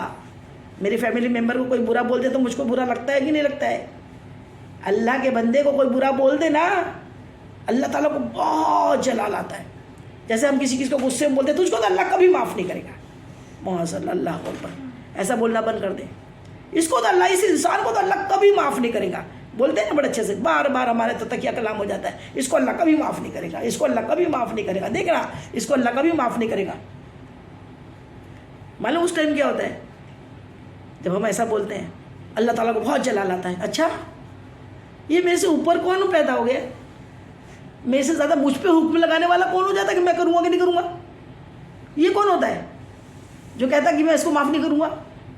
Speaker 1: میری فیملی ممبر کو کوئی برا بول دے تو مجھ کو برا لگتا ہے کہ نہیں لگتا ہے؟ اللہ کے بندے کو کوئی برا بول دے نا، اللہ تعالیٰ کو بہت جلال آتا ہے. جیسے ہم کسی کو غصے میں بولتے ہیں تجھ کو تو اللہ کبھی معاف نہیں کرے گا. معاذ اللہ اکبر. ایسا بولنا بند کر دیں. اس کو تو اللہ، اس انسان کو تو اللہ کبھی معاف نہیں کرے گا. بولتے ہیں بڑے اچھے سے، بار بار ہمارے تو تکیہ کلام ہو جاتا ہے، اس کو اللہ کبھی معاف نہیں کرے گا، اس کو اللہ کبھی معاف نہیں کرے گا. دیکھنا، اس کو اللہ کبھی معاف نہیں کرے گا. معلوم اس ٹائم کیا ہوتا ہے جب ہم ایسا بولتے ہیں؟ اللہ تعالیٰ کو بہت جلال آتا ہے. اچھا یہ میرے سے اوپر کون پیدا ہو گیا؟ میرے سے زیادہ مجھ پہ حکم لگانے والا کون ہو جاتا ہے کہ میں کروں گا کہ نہیں کروں گا؟ یہ کون ہوتا ہے جو کہتا ہے کہ میں اس کو معاف نہیں کروں گا؟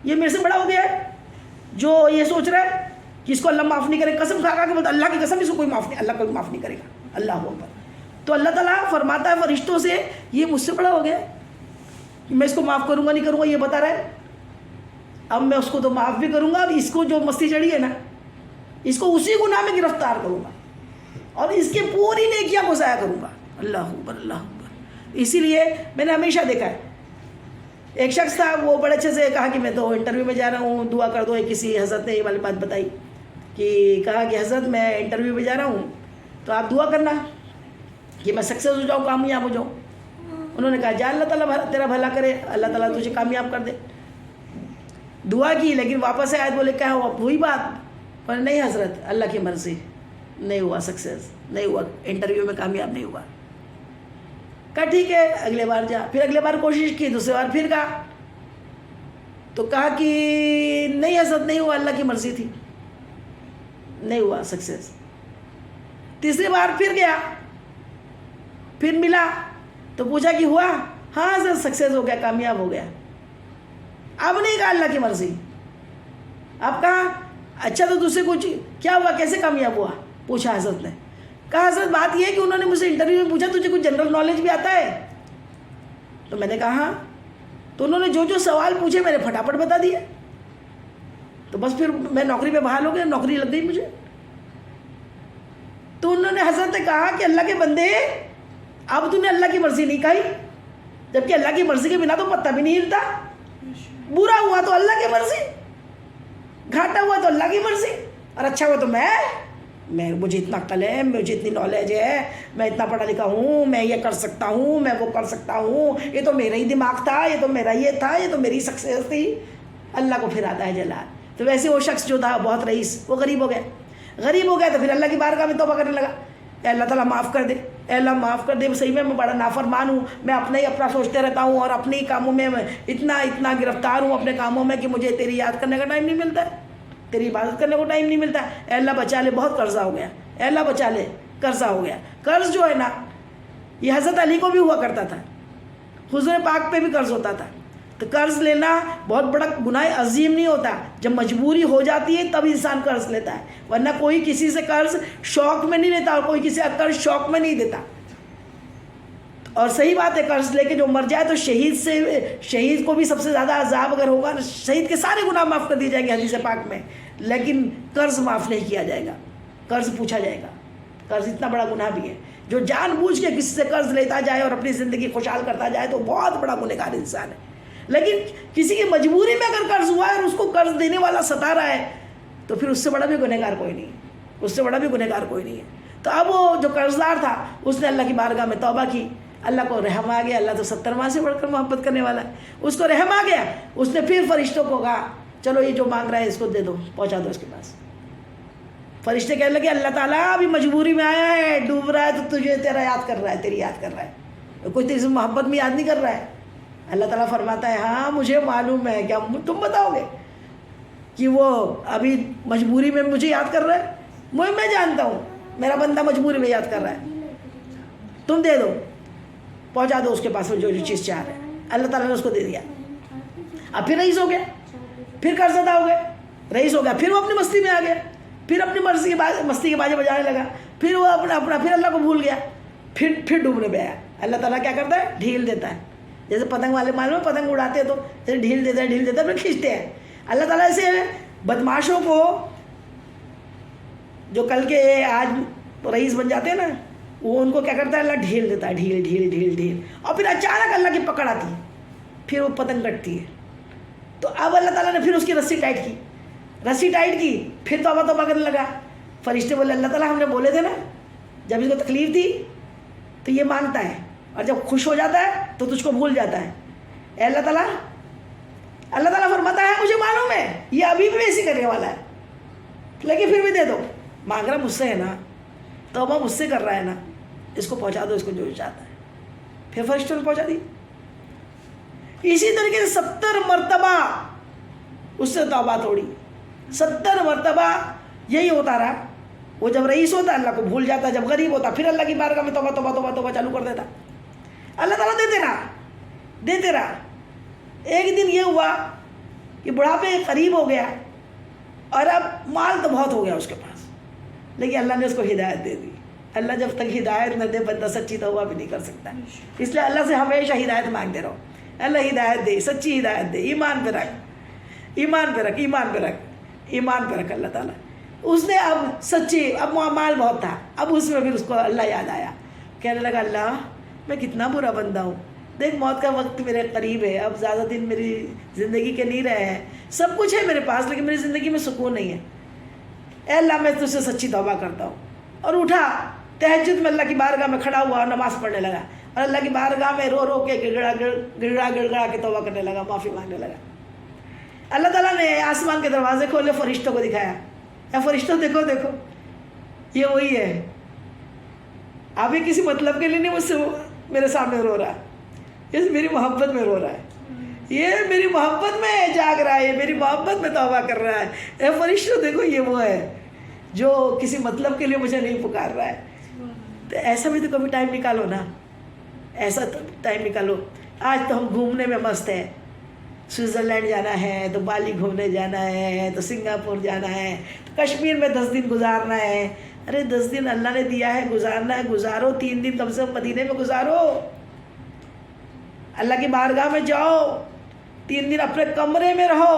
Speaker 1: یہ میرے سے بڑا ہو گیا ہے جو یہ سوچ رہا ہے کہ اس کو اللہ معاف نہیں کرے. قسم کھا کے بولتا اللہ کی قسم اس کو کوئی معاف نہیں، اللہ کوئی معاف نہیں کرے گا. اللہ اکبر. تو اللہ تعالیٰ فرماتا ہے فرشتوں سے یہ مجھ سے بڑا ہو گیا کہ میں اس کو معاف کروں گا نہیں کروں گا، یہ بتا رہا ہے. اب میں اس کو تو معاف بھی کروں گا، اور اس کو جو مستی چڑھی ہے نا، اس کو اسی گناہ میں گرفتار کروں گا اور اس کے پوری نیکیاں کو ضائع کروں گا. اللہ اکبر، اللہ اکبر. اسی لیے میں نے ہمیشہ دیکھا ہے، ایک شخص تھا، وہ بڑے اچھے سے کہا کہ میں تو انٹرویو میں جا رہا ہوں، دعا کر دو. کسی حضرت نے یہ والی بات بتائی کہ کہا کہ حضرت میں انٹرویو میں جا رہا ہوں تو آپ دعا کرنا کہ میں سکسیس ہو جاؤں، کامیاب ہو جاؤں. انہوں نے کہا جا، اللہ تعالیٰ تیرا بھلا کرے، اللہ تعالیٰ تجھے کامیاب کر دے. دعا کی لیکن واپس آئے، بولے کیا ہوا؟ وہی بات. پر نہیں حضرت، اللہ کی مرضی، نہیں ہوا سکسیس، نہیں ہوا، انٹرویو میں کامیاب نہیں ہوا. کہا ٹھیک ہے اگلے بار جا. پھر اگلے بار کوشش کی، دوسرے بار پھر کہا تو کہا کہ نہیں حضرت نہیں ہوا، اللہ کی مرضی تھی، نہیں ہوا سکسیس. تیسری بار پھر گیا، پھر ملا تو پوچھا کہ ہوا؟ ہاں حضرت سکسیس ہو گیا، کامیاب ہو گیا. اب نہیں کہا اللہ کی مرضی. اب کہا اچھا تو دوسرے کچھ کیا ہوا، کیسے کامیاب ہوا؟ پوچھا حضرت نے. کہا حضرت بات یہ ہے کہ انہوں نے مجھ سے انٹرویو میں پوچھا تجھے کچھ جنرل نالج بھی آتا ہے؟ تو میں نے کہا ہاں. تو انہوں نے جو جو سوال پوچھے میں نے پھٹافٹ بتا دیا. تو بس پھر میں نوکری پہ بحال ہو گیا، نوکری لگ گئی مجھے. تو انہوں نے حضرت نے کہا کہ اللہ کے بندے اب تو نے اللہ کی مرضی نہیں کہی، جبکہ اللہ کی مرضی کے بنا تو پتہ بھی نہیں ہلتا. برا ہوا تو اللہ کی مرضی، گھاٹا ہوا تو اللہ کی مرضی، اور اچھا ہوا تو میں مجھے اتنا عقل ہے، مجھے اتنی نالج ہے، میں اتنا پڑھا لکھا ہوں، میں یہ کر سکتا ہوں، میں وہ کر سکتا ہوں، یہ تو میرا ہی دماغ تھا، یہ تو میرا یہ تھا، یہ تو میری سکسیس تھی. اللہ کو پھر آتا ہے جلال. تو ویسے وہ شخص جو تھا بہت رئیس، وہ غریب ہو گیا. غریب ہو گیا تو پھر اللہ کی بارگاہ میں توبہ کرنے لگا، اے اللہ تعالیٰ معاف کر دے، اے اللہ معاف کر دے، صحیح میں بڑا نافرمان ہوں، میں اپنا سوچتے رہتا ہوں اور اپنے ہی کاموں میں اتنا گرفتار ہوں اپنے کاموں میں کہ مجھے تیری یاد کرنے کا ٹائم نہیں ملتا ہے، تیری عبادت کرنے کو ٹائم نہیں ملتا ہے. اے اللہ بچا لے، بہت قرضہ ہو گیا، اے اللہ بچا لے، قرضہ ہو گیا. قرض جو ہے نا، یہ حضرت علی کو بھی ہوا کرتا تھا، حضور پاک پہ بھی قرض ہوتا تھا. تو قرض لینا بہت بڑا گناہ عظیم نہیں ہوتا، جب مجبوری ہو جاتی ہے تب انسان قرض لیتا ہے، ورنہ کوئی کسی سے قرض شوق میں نہیں لیتا اور کوئی کسی کا قرض شوق میں نہیں دیتا. اور صحیح بات ہے، قرض لے کے جو مر جائے تو شہید کو بھی سب سے زیادہ عذاب اگر ہوگا، شہید کے سارے گناہ معاف کر دیے جائیں گے حدیث پاک میں، لیکن قرض معاف نہیں کیا جائے گا، قرض پوچھا جائے گا. قرض اتنا بڑا گناہ بھی ہے، جو جان بوجھ کے کسی سے قرض لیتا جائے اور اپنی زندگی خوشحال کرتا جائے تو بہت بڑا گنہگار انسان ہے. لیکن کسی کی مجبوری میں اگر قرض ہوا ہے اور اس کو قرض دینے والا ستا رہا ہے تو پھر اس سے بڑا بھی گنہگار کوئی نہیں ہے، اس سے بڑا بھی گنہگار کوئی نہیں ہے. تو اب وہ جو قرض دار تھا اس نے اللہ کی بارگاہ میں توبہ کی، اللہ کو رحم آ گیا. اللہ تو 70 ماہ سے بڑھ کر محبت کرنے والا ہے، اس کو رحم آ گیا. اس نے پھر فرشتوں کو کہا چلو یہ جو مانگ رہا ہے اس کو دے دو، پہنچا دو اس کے پاس. فرشتے کہنے لگے اللہ تعالیٰ ابھی مجبوری میں آیا ہے، ڈوب رہا ہے تو تجھے تیرا یاد کر رہا ہے، تیری یاد کر رہا ہے، کوئی تیری محبت میں یاد نہیں کر رہا ہے. اللہ تعالیٰ فرماتا ہے ہاں مجھے معلوم ہے، کیا تم بتاؤ گے کہ وہ ابھی مجبوری میں مجھے یاد کر رہا ہے؟ میں جانتا ہوں میرا بندہ مجبوری میں یاد کر رہا ہے، تم دے دو، پہنچا دو اس کے پاس جو چیز چاہ رہے ہیں. اللہ تعالیٰ نے اس کو دے دیا. اب پھر رئیس ہو گیا، پھر قرض ادا ہو گئے، رئیس ہو گیا، پھر وہ اپنی مستی میں آ گیا، پھر اپنی مستی کے بازے بجانے لگا، پھر وہ اپنا پھر اللہ کو بھول گیا، پھر ڈوبنے پہ آیا. اللہ تعالیٰ کیا کرتا ہے؟ ڈھیل دیتا ہے. جیسے پتنگ والے معلوم ہے، پتنگ اڑاتے ہیں تو جیسے ڈھیل دیتا ہے پھر کھینچتے ہیں. اللہ تعالیٰ ایسے بدماشوں کو جو کل کے آج رئیس بن جاتے ہیں نا، وہ ان کو کیا کرتا ہے؟ اللہ ڈھیل دیتا ہے، ڈھیل ڈھیل ڈھیل ڈھیل، اور پھر اچانک اللہ کی پکڑ آتی ہے، پھر وہ پتنگ کٹتی ہے. تو اب اللہ تعالیٰ نے پھر اس کی رسی ٹائٹ کی، پھر توبہ کرنے لگا. فرشتے بولے اللہ تعالیٰ ہم نے بولے تھے نا جب اس کو تکلیف تھی تو یہ مانگتا ہے، اور جب خوش ہو جاتا ہے تو تجھ کو بھول جاتا ہے. اے اللہ تعالیٰ اللہ تعالیٰ فرماتا ہے مجھے معلوم ہے یہ ابھی بھی ویسی کرنے والا ہے، لیکن پھر بھی دے دو، مانگ رہا مجھ سے ہے نا، توبہ مجھ سے کر رہا ہے نا، اس کو پہنچا دو اس کو جو چاہتا ہے۔ پھر فرشتوں نے پہنچا دی۔ اسی طریقے سے 70 مرتبہ اس سے توبہ توڑی، 70 مرتبہ یہی ہوتا رہا۔ وہ جب رئیس ہوتا اللہ کو بھول جاتا، جب غریب ہوتا پھر اللہ کی بارگاہ میں توبہ توبہ توبہ توبہ چالو کر دیتا۔ اللہ تعالیٰ دیتے رہا۔ ایک دن یہ ہوا کہ بڑھاپے قریب ہو گیا اور اب مال تو بہت ہو گیا اس کے پاس، لیکن اللہ نے اس کو ہدایت دے دی۔ اللہ جب تک ہدایت نہ دے بندہ سچی توبہ بھی نہیں کر سکتا، اس لیے اللہ سے ہمیشہ ہدایت مانگتے رہو۔ اللہ ہدایت دے، سچی ہدایت دے، ایمان پہ رکھ اللہ تعالیٰ۔ اس نے اب سچی، اب مال بہت تھا، اب اس میں پھر اس کو اللہ یاد آیا، کہنے لگا اللہ میں کتنا برا بندہ ہوں، دیکھ موت کا وقت میرے قریب ہے، اب زیادہ دن میری زندگی کے نہیں رہے ہیں، سب کچھ ہے میرے پاس لیکن میری زندگی میں سکون نہیں ہے، اے اللہ میں تجھ سے سچی توبہ کرتا ہوں۔ اور اٹھا تہجد میں اللہ کی بارگاہ میں کھڑا ہوا اور نماز پڑھنے لگا، اور اللہ کی بارگاہ میں رو رو کے گڑگڑا کے توبہ کرنے لگا، معافی مانگنے لگا۔ اللہ تعالیٰ نے آسمان کے دروازے کھولے، فرشتوں کو دکھایا، اے فرشتوں دیکھو یہ وہی ہے، اب یہ کسی مطلب کے لیے نہیں مجھ سے میرے سامنے رو رہا ہے، یہ میری محبت میں رو رہا ہے، یہ میری محبت میں جاگ رہا ہے، یہ میری محبت میں توبہ کر رہا ہے۔ اے فرشتوں دیکھو یہ وہ ہے جو کسی مطلب کے لیے مجھے نہیں پکار رہا ہے۔ تو ایسا بھی تو کبھی ٹائم نکالو نا، ایسا ٹائم نکالو۔ آج تو ہم گھومنے میں مست ہیں، سوئٹزرلینڈ جانا ہے تو بالی گھومنے جانا ہے، تو سنگاپور جانا ہے، تو کشمیر میں 10 دن گزارنا ہے۔ ارے 10 دن اللہ نے دیا ہے، گزارنا ہے گزارو، 3 دن کم سے کم مدینے میں گزارو، اللہ کی بارگاہ میں جاؤ، 3 دن اپنے کمرے میں رہو،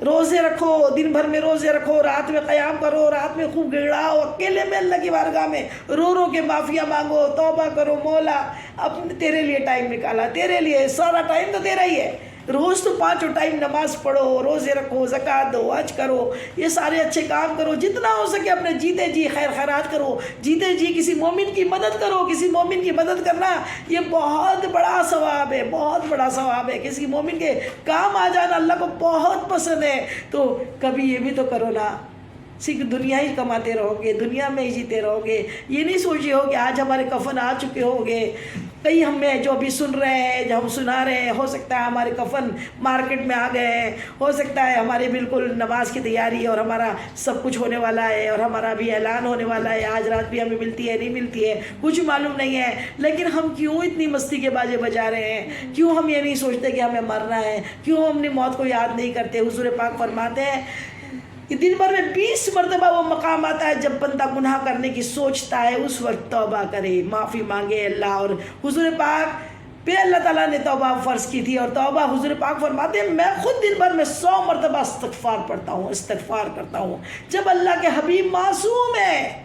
Speaker 1: روزے رکھو، دن بھر میں روزے رکھو، رات میں قیام کرو، رات میں خوب گڑگڑاؤ، اکیلے میں اللہ کی بارگاہ میں رو رو کے معافیاں مانگو، توبہ کرو، مولا اب تیرے لیے ٹائم نکالا، تیرے لیے سارا ٹائم تو تیرا ہی ہے، روز تو 5 ٹائم نماز پڑھو، روزے رکھو، زکوٰۃ دو، حج کرو، یہ سارے اچھے کام کرو، جتنا ہو سکے اپنے جیتے جی خیر خیرات کرو، جیتے جی کسی مومن کی مدد کرو۔ کسی مومن کی مدد کرنا یہ بہت بڑا ثواب ہے، بہت بڑا ثواب ہے، کسی مومن کے کام آ جانا اللہ کو بہت پسند ہے۔ تو کبھی یہ بھی تو کرو نا، صرف دنیا ہی کماتے رہو گے، دنیا میں ہی جیتے رہو گے، یہ نہیں سوچے ہو کہ آج ہمارے کفن آ چکے ہو گے، کئی ہمیں جو ابھی سن رہے ہیں، جو ہم سنا رہے ہیں، ہو سکتا ہے ہمارے کفن مارکیٹ میں آ گئے ہیں، ہو سکتا ہے ہماری بالکل نماز کی تیاری اور ہمارا سب کچھ ہونے والا ہے، اور ہمارا بھی اعلان ہونے والا ہے، آج رات بھی ہمیں ملتی ہے نہیں ملتی ہے کچھ معلوم نہیں ہے، لیکن ہم کیوں اتنی مستی کے باجے بجا رہے ہیں؟ کیوں ہم یہ نہیں سوچتے کہ ہمیں مرنا ہے؟ کیوں ہم اپنی موت کو یاد نہیں کرتے؟ حضور پاک فرماتے ہیں کہ دن بھر میں 20 مرتبہ وہ مقام آتا ہے جب بندہ گناہ کرنے کی سوچتا ہے، اس وقت توبہ کرے، معافی مانگے اللہ۔ اور حضور پاک پہ اللہ تعالیٰ نے توبہ فرض کی تھی، اور توبہ حضور پاک فرماتے ہیں میں خود دن بھر میں 100 مرتبہ استغفار پڑھتا ہوں، استغفار کرتا ہوں۔ جب اللہ کے حبیب معصوم ہے،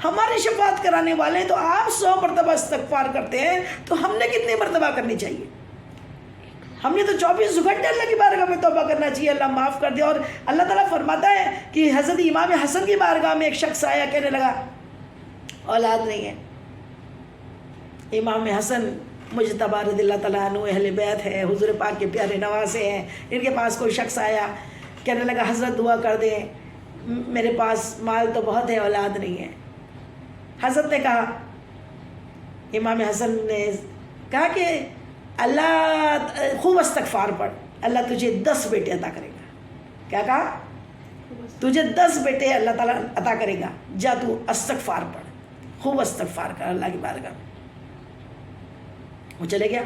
Speaker 1: ہماری شفاعت کرانے والے ہیں، تو آپ 100 مرتبہ استغفار کرتے ہیں، تو ہم نے کتنی مرتبہ کرنی چاہیے؟ ہم نے تو 24 گھنٹے اللہ کی بارگاہ میں توبہ کرنا چاہیے، اللہ معاف کر دے۔ اور اللہ تعالیٰ فرماتا ہے کہ حضرت امام حسن کی بارگاہ میں ایک شخص آیا، کہنے لگا اولاد نہیں ہے۔ امام حسن مجتبی رضی اللہ تعالیٰ عنہ اہل بیت ہے، حضور پاک کے پیارے نواسے ہیں، ان کے پاس کوئی شخص آیا، کہنے لگا حضرت دعا کر دیں، میرے پاس مال تو بہت ہے، اولاد نہیں ہے۔ حضرت نے کہا، امام حسن نے کہا کہ اللہ خوب استغفار پڑھ، اللہ تجھے 10 بیٹے عطا کرے گا۔ کیا کہا؟ تجھے 10 بیٹے اللہ تعالیٰ عطا کرے گا، جا تو استغفار پڑھ، خوب استغفار کر اللہ کی بارگاہ میں۔ وہ چلے گیا۔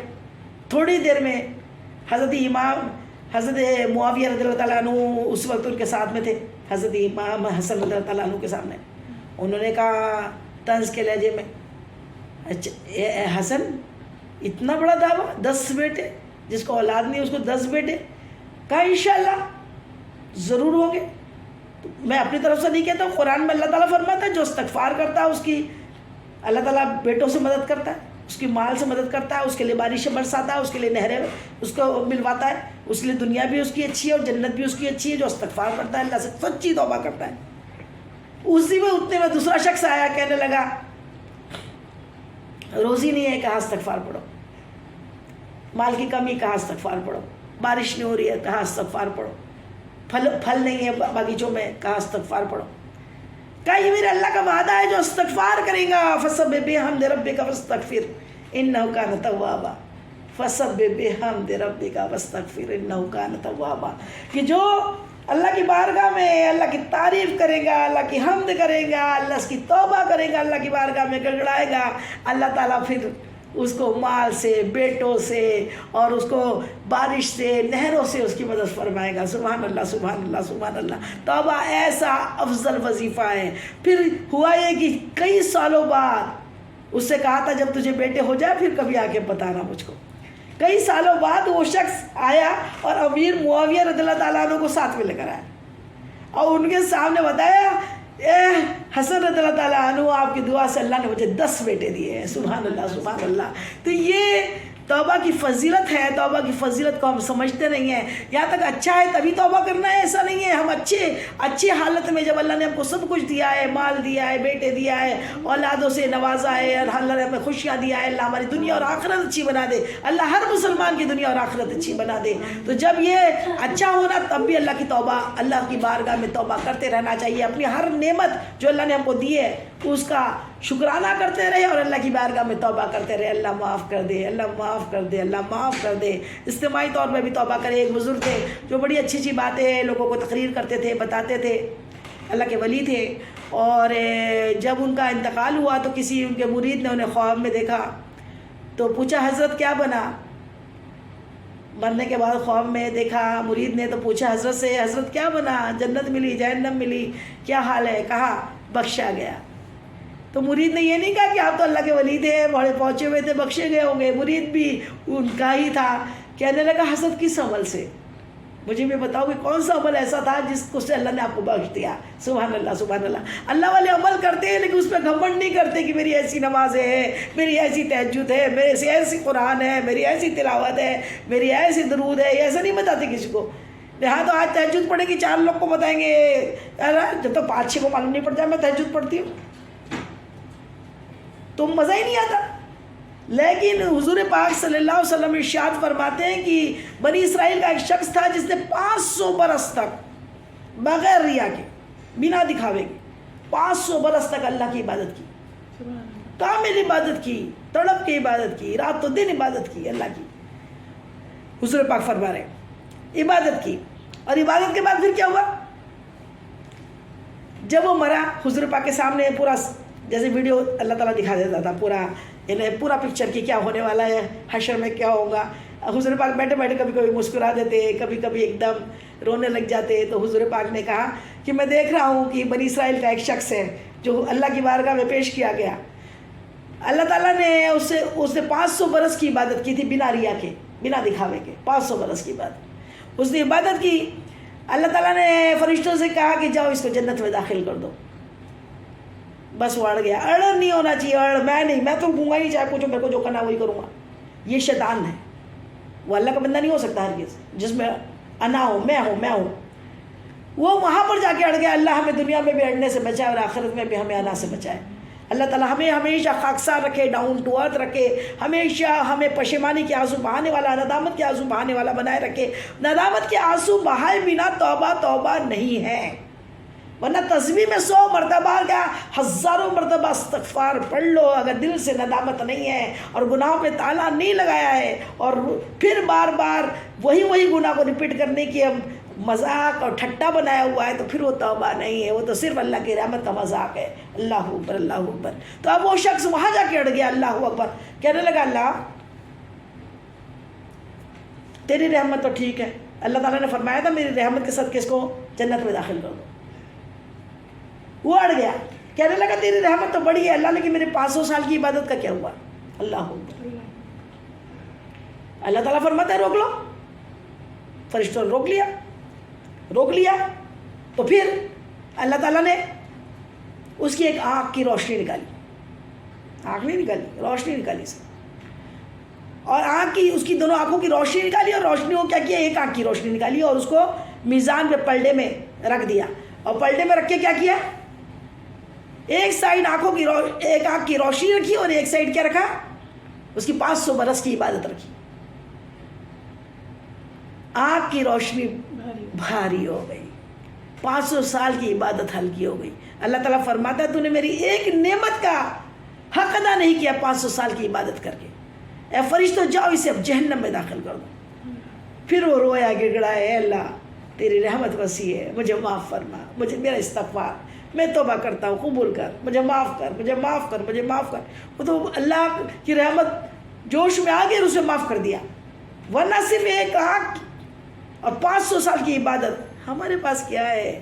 Speaker 1: تھوڑی دیر میں حضرت معاویہ رضی اللہ تعالیٰ عنہ اس وقت ان کے ساتھ میں تھے، حضرت امام حسن رضی اللہ تعالیٰ عنہ کے سامنے۔ انہوں نے کہا طنز کے لہجے میں، اچھا حسن اتنا بڑا دعویٰ، 10 بیٹے، جس کو اولاد نہیں اس کو 10 بیٹے؟ کہا انشاءاللہ ضرور ہوں گے۔ میں اپنی طرف سے نہیں کہتا ہوں، قرآن میں اللہ تعالیٰ فرماتا ہے جو استغفار کرتا ہے اس کی اللہ تعالیٰ بیٹوں سے مدد کرتا ہے، اس کی مال سے مدد کرتا ہے، اس کے لیے بارشیں برساتا ہے، اس کے لیے نہریں اس کو ملواتا ہے، اس کے لیے دنیا بھی اس کی اچھی ہے اور جنت بھی اس کی اچھی ہے، جو استغفار کرتا ہے، اللہ سے سچی توبہ کرتا ہے۔ اسی میں اتنے میں دوسرا شخص آیا، کہنے لگا روزی نہیں ہے، کہا استغفار پڑھو، مال کی کمی، کہا استغفار پڑھو، بارش نہیں ہو رہی ہے، کہا استغفار پڑھو، پھل نہیں ہے باغیچوں میں، کہا استغفار پڑھو. کہا یہ میرے اللہ کا وعدہ ہے جو استغفار کرے گا فسبح بحمد ربک واستغفر انہ کان توابا. فسبح بحمد ربک واستغفر انہ کان توابا، کہ جو اللہ کی بارگاہ میں اللہ کی تعریف کرے گا، اللہ کی حمد کرے گا، اللہ کی توبہ کرے گا، اللہ کی بارگاہ میں گڑگڑائے گا، اللہ تعالیٰ پھر اس کو مال سے، بیٹوں سے، اور اس کو بارش سے، نہروں سے اس کی مدد فرمائے گا. سبحان اللہ سبحان اللہ سبحان اللہ. توبہ ایسا افضل وظیفہ ہے. پھر ہوا یہ کہ کئی سالوں بعد اس سے کہا تھا جب تجھے بیٹے ہو جائے پھر کبھی آ کے بتانا مجھ کو. کئی سالوں بعد وہ شخص آیا اور امیر معاویہ رضی اللہ تعالیٰ عنہ کو ساتھ میں لے کر آیا اور ان کے سامنے بتایا، اے حسن رضی اللہ تعالیٰ عنہ، آپ کی دعا سے اللہ نے مجھے 10 بیٹے دیے ہیں. سبحان اللہ سبحان اللہ. تو یہ توبہ کی فضیلت ہے. توبہ کی فضیلت کو ہم سمجھتے نہیں ہیں. یہاں تک اچھا ہے تبھی توبہ کرنا ہے ایسا نہیں ہے. ہم اچھے حالت میں جب اللہ نے ہم کو سب کچھ دیا ہے، مال دیا ہے، بیٹے دیا ہے، اولادوں سے نوازا ہے، اور اللہ نے ہمیں خوشیاں دیا ہے، اللہ ہماری دنیا اور آخرت اچھی بنا دے، اللہ ہر مسلمان کی دنیا اور آخرت اچھی بنا دے. تو جب یہ اچھا ہونا تب بھی اللہ کی توبہ، اللہ کی بارگاہ میں توبہ کرتے رہنا چاہیے. اپنی ہر نعمت جو اللہ نے ہم کو دی ہے اس کا شکرانہ کرتے رہے اور اللہ کی بارگاہ میں توبہ کرتے رہے. اللہ معاف کر دے، اللہ معاف کر دے، اللہ معاف کر دے. اجتماعی طور پہ بھی توبہ کرے. ایک بزرگ تھے جو بڑی اچھی اچھی باتیں لوگوں کو تقریر کرتے تھے، بتاتے تھے، اللہ کے ولی تھے. اور جب ان کا انتقال ہوا تو کسی ان کے مرید نے انہیں خواب میں دیکھا تو پوچھا حضرت کیا بنا؟ مرنے کے بعد خواب میں دیکھا مرید نے تو پوچھا حضرت سے، حضرت کیا بنا؟ جنت ملی، جہنم ملی، کیا حال ہے؟ کہا بخشا گیا. تو مرید نے یہ نہیں کہا کہ آپ تو اللہ کے ولی تھے، بڑے پہنچے ہوئے تھے، بخشے گئے ہوں گے. مرید بھی ان کا ہی تھا. کہنے لگا حسد کس عمل سے؟ مجھے بھی بتاؤ کہ کون سا عمل ایسا تھا جس کو سے اللہ نے آپ کو بخش دیا؟ سبحان اللہ سبحان اللہ. اللہ والے عمل کرتے ہیں لیکن اس پہ گھمنڈ نہیں کرتے کہ میری ایسی نمازیں ہیں، میری ایسی تہجد ہے، میری ایسی قرآن ہے، میری ایسی تلاوت ہے، میری ایسی درود ہے. ایسا نہیں بتاتے کسی کو. ہاں تو آج تہجد پڑھے گی 4 لوگ کو بتائیں گے، جب تک 5-6 کو معلوم نہیں پڑ جائے میں تہجد پڑھتی ہوں تو مزہ ہی نہیں آتا. لیکن حضور پاک صلی اللہ علیہ وسلم ارشاد فرماتے ہیں کہ بنی اسرائیل کا ایک شخص تھا جس نے 500 برس تک بغیر ریا کے، بنا دکھاوے کے 500 برس تک اللہ کی عبادت کی، کامل عبادت کی، تڑپ کے عبادت کی، رات و دن عبادت کی اللہ کی. حضور پاک فرما رہے ہیں عبادت کی. اور عبادت کے بعد پھر کیا ہوا؟ جب وہ مرا حضور پاک کے سامنے پورا جیسے ویڈیو اللہ تعالیٰ دکھا دیتا تھا، پورا پکچر کی کیا ہونے والا ہے، حشر میں کیا ہوگا. حضور پاک بیٹھے بیٹھے کبھی کبھی مسکرا دیتے، کبھی کبھی ایک دم رونے لگ جاتے. تو حضور پاک نے کہا کہ میں دیکھ رہا ہوں کہ بنی اسرائیل کا ایک شخص ہے جو اللہ کی بارگاہ میں پیش کیا گیا. اللہ تعالیٰ نے اس نے 500 برس کی عبادت کی تھی بنا ریا کے، بنا دکھاوے کے. 500 برس کی عبادت اس نے عبادت کی. اللہ تعالیٰ نے فرشتوں سے کہا کہ جاؤ اس کو جنت میں داخل کر دو. بس وہ اڑ گیا. اڑ نہیں ہونا چاہیے، میں نہیں، میں تو گوں گا ہی، چاہے پوچھو میرے کو جو کرنا وہی کروں گا. یہ شیطان ہے، وہ اللہ کا بندہ نہیں ہو سکتا ہرگز. جس میں انا ہو، میں ہوں. وہ وہاں پر جا کے اڑ گیا. اللہ ہمیں دنیا میں بھی اڑنے سے بچائے اور آخرت میں بھی ہمیں انا سے بچائے. اللہ تعالیٰ ہمیں ہمیشہ خاکسار رکھے، ڈاؤن ٹو ارتھ رکھے، ہمیشہ ہمیں پشیمانی کے آنسو بہانے والا، ندامت کے آنسو بہانے والا بنائے رکھے. ندامت کے آنسو بہائے بنا توبہ نہیں ہے. ورنہ تسبیح میں 100 مرتبہ کیا 1000 مرتبہ استغفار پڑھ لو، اگر دل سے ندامت نہیں ہے اور گناہوں پہ تالا نہیں لگایا ہے اور پھر بار بار وہی گناہ کو ریپیٹ کرنے کی ہم مذاق اور ٹھٹا بنایا ہوا ہے تو پھر وہ توبہ نہیں ہے، وہ تو صرف اللہ کی رحمت کا مذاق ہے. اللہ اکبر اللہ اکبر. تو اب وہ شخص وہاں جا کے اڑ گیا. اللہ اکبر کہنے لگا اللہ تیری رحمت تو ٹھیک ہے، اللہ تعالیٰ نے فرمایا تھا میری رحمت کے صدقے اس کو جنت میں داخل کر دو. وہ اڑ گیا. کہنے لگا تیری رحمت تو بڑی ہے اللہ، لیکن میرے 500 سال کی عبادت کا کیا ہوا؟ اللہ اکبر. اللہ تعالیٰ فرماتا ہے روک لو. فرشتوں نے روک لیا. تو پھر اللہ تعالیٰ نے اس کی ایک آنکھ کی روشنی نکالی. آنکھ نہیں نکالی، روشنی نکالی سے. اور اس کی دونوں آنکھوں کی روشنی نکالی اور روشنی کو کیا کیا؟ ایک آنکھ کی روشنی نکالی اور اس کو میزان پہ پلڑے میں رکھ دیا. اور پلڑے میں رکھ کے کیا کیا؟ ایک سائڈ ایک آنکھ کی روشنی رکھی اور ایک سائڈ کیا رکھا؟ اس کی 500 برس کی عبادت رکھی. آنکھ کی روشنی بھاری ہو گئی، 500 سال کی عبادت ہلکی ہو گئی۔ اللہ تعالیٰ فرماتا ہے تو نے میری ایک نعمت کا حق ادا نہیں کیا 500 سال کی عبادت کر کے، اے فرشتوں جاؤ اسے اب جہنم میں داخل کر دو۔ پھر وہ رویا گڑگڑایا، اے اللہ تیری رحمت وسیع ہے، مجھے معاف فرما، مجھے میرا استغفار، میں توبہ کرتا ہوں، قبول کر، مجھے معاف کر، مجھے معاف کر، مجھے معاف کر۔ وہ تو اللہ کی رحمت جوش میں آ گئی اور اسے معاف کر دیا، ورنہ صرف ایک آنکھ اور 500 سال کی عبادت۔ ہمارے پاس کیا ہے؟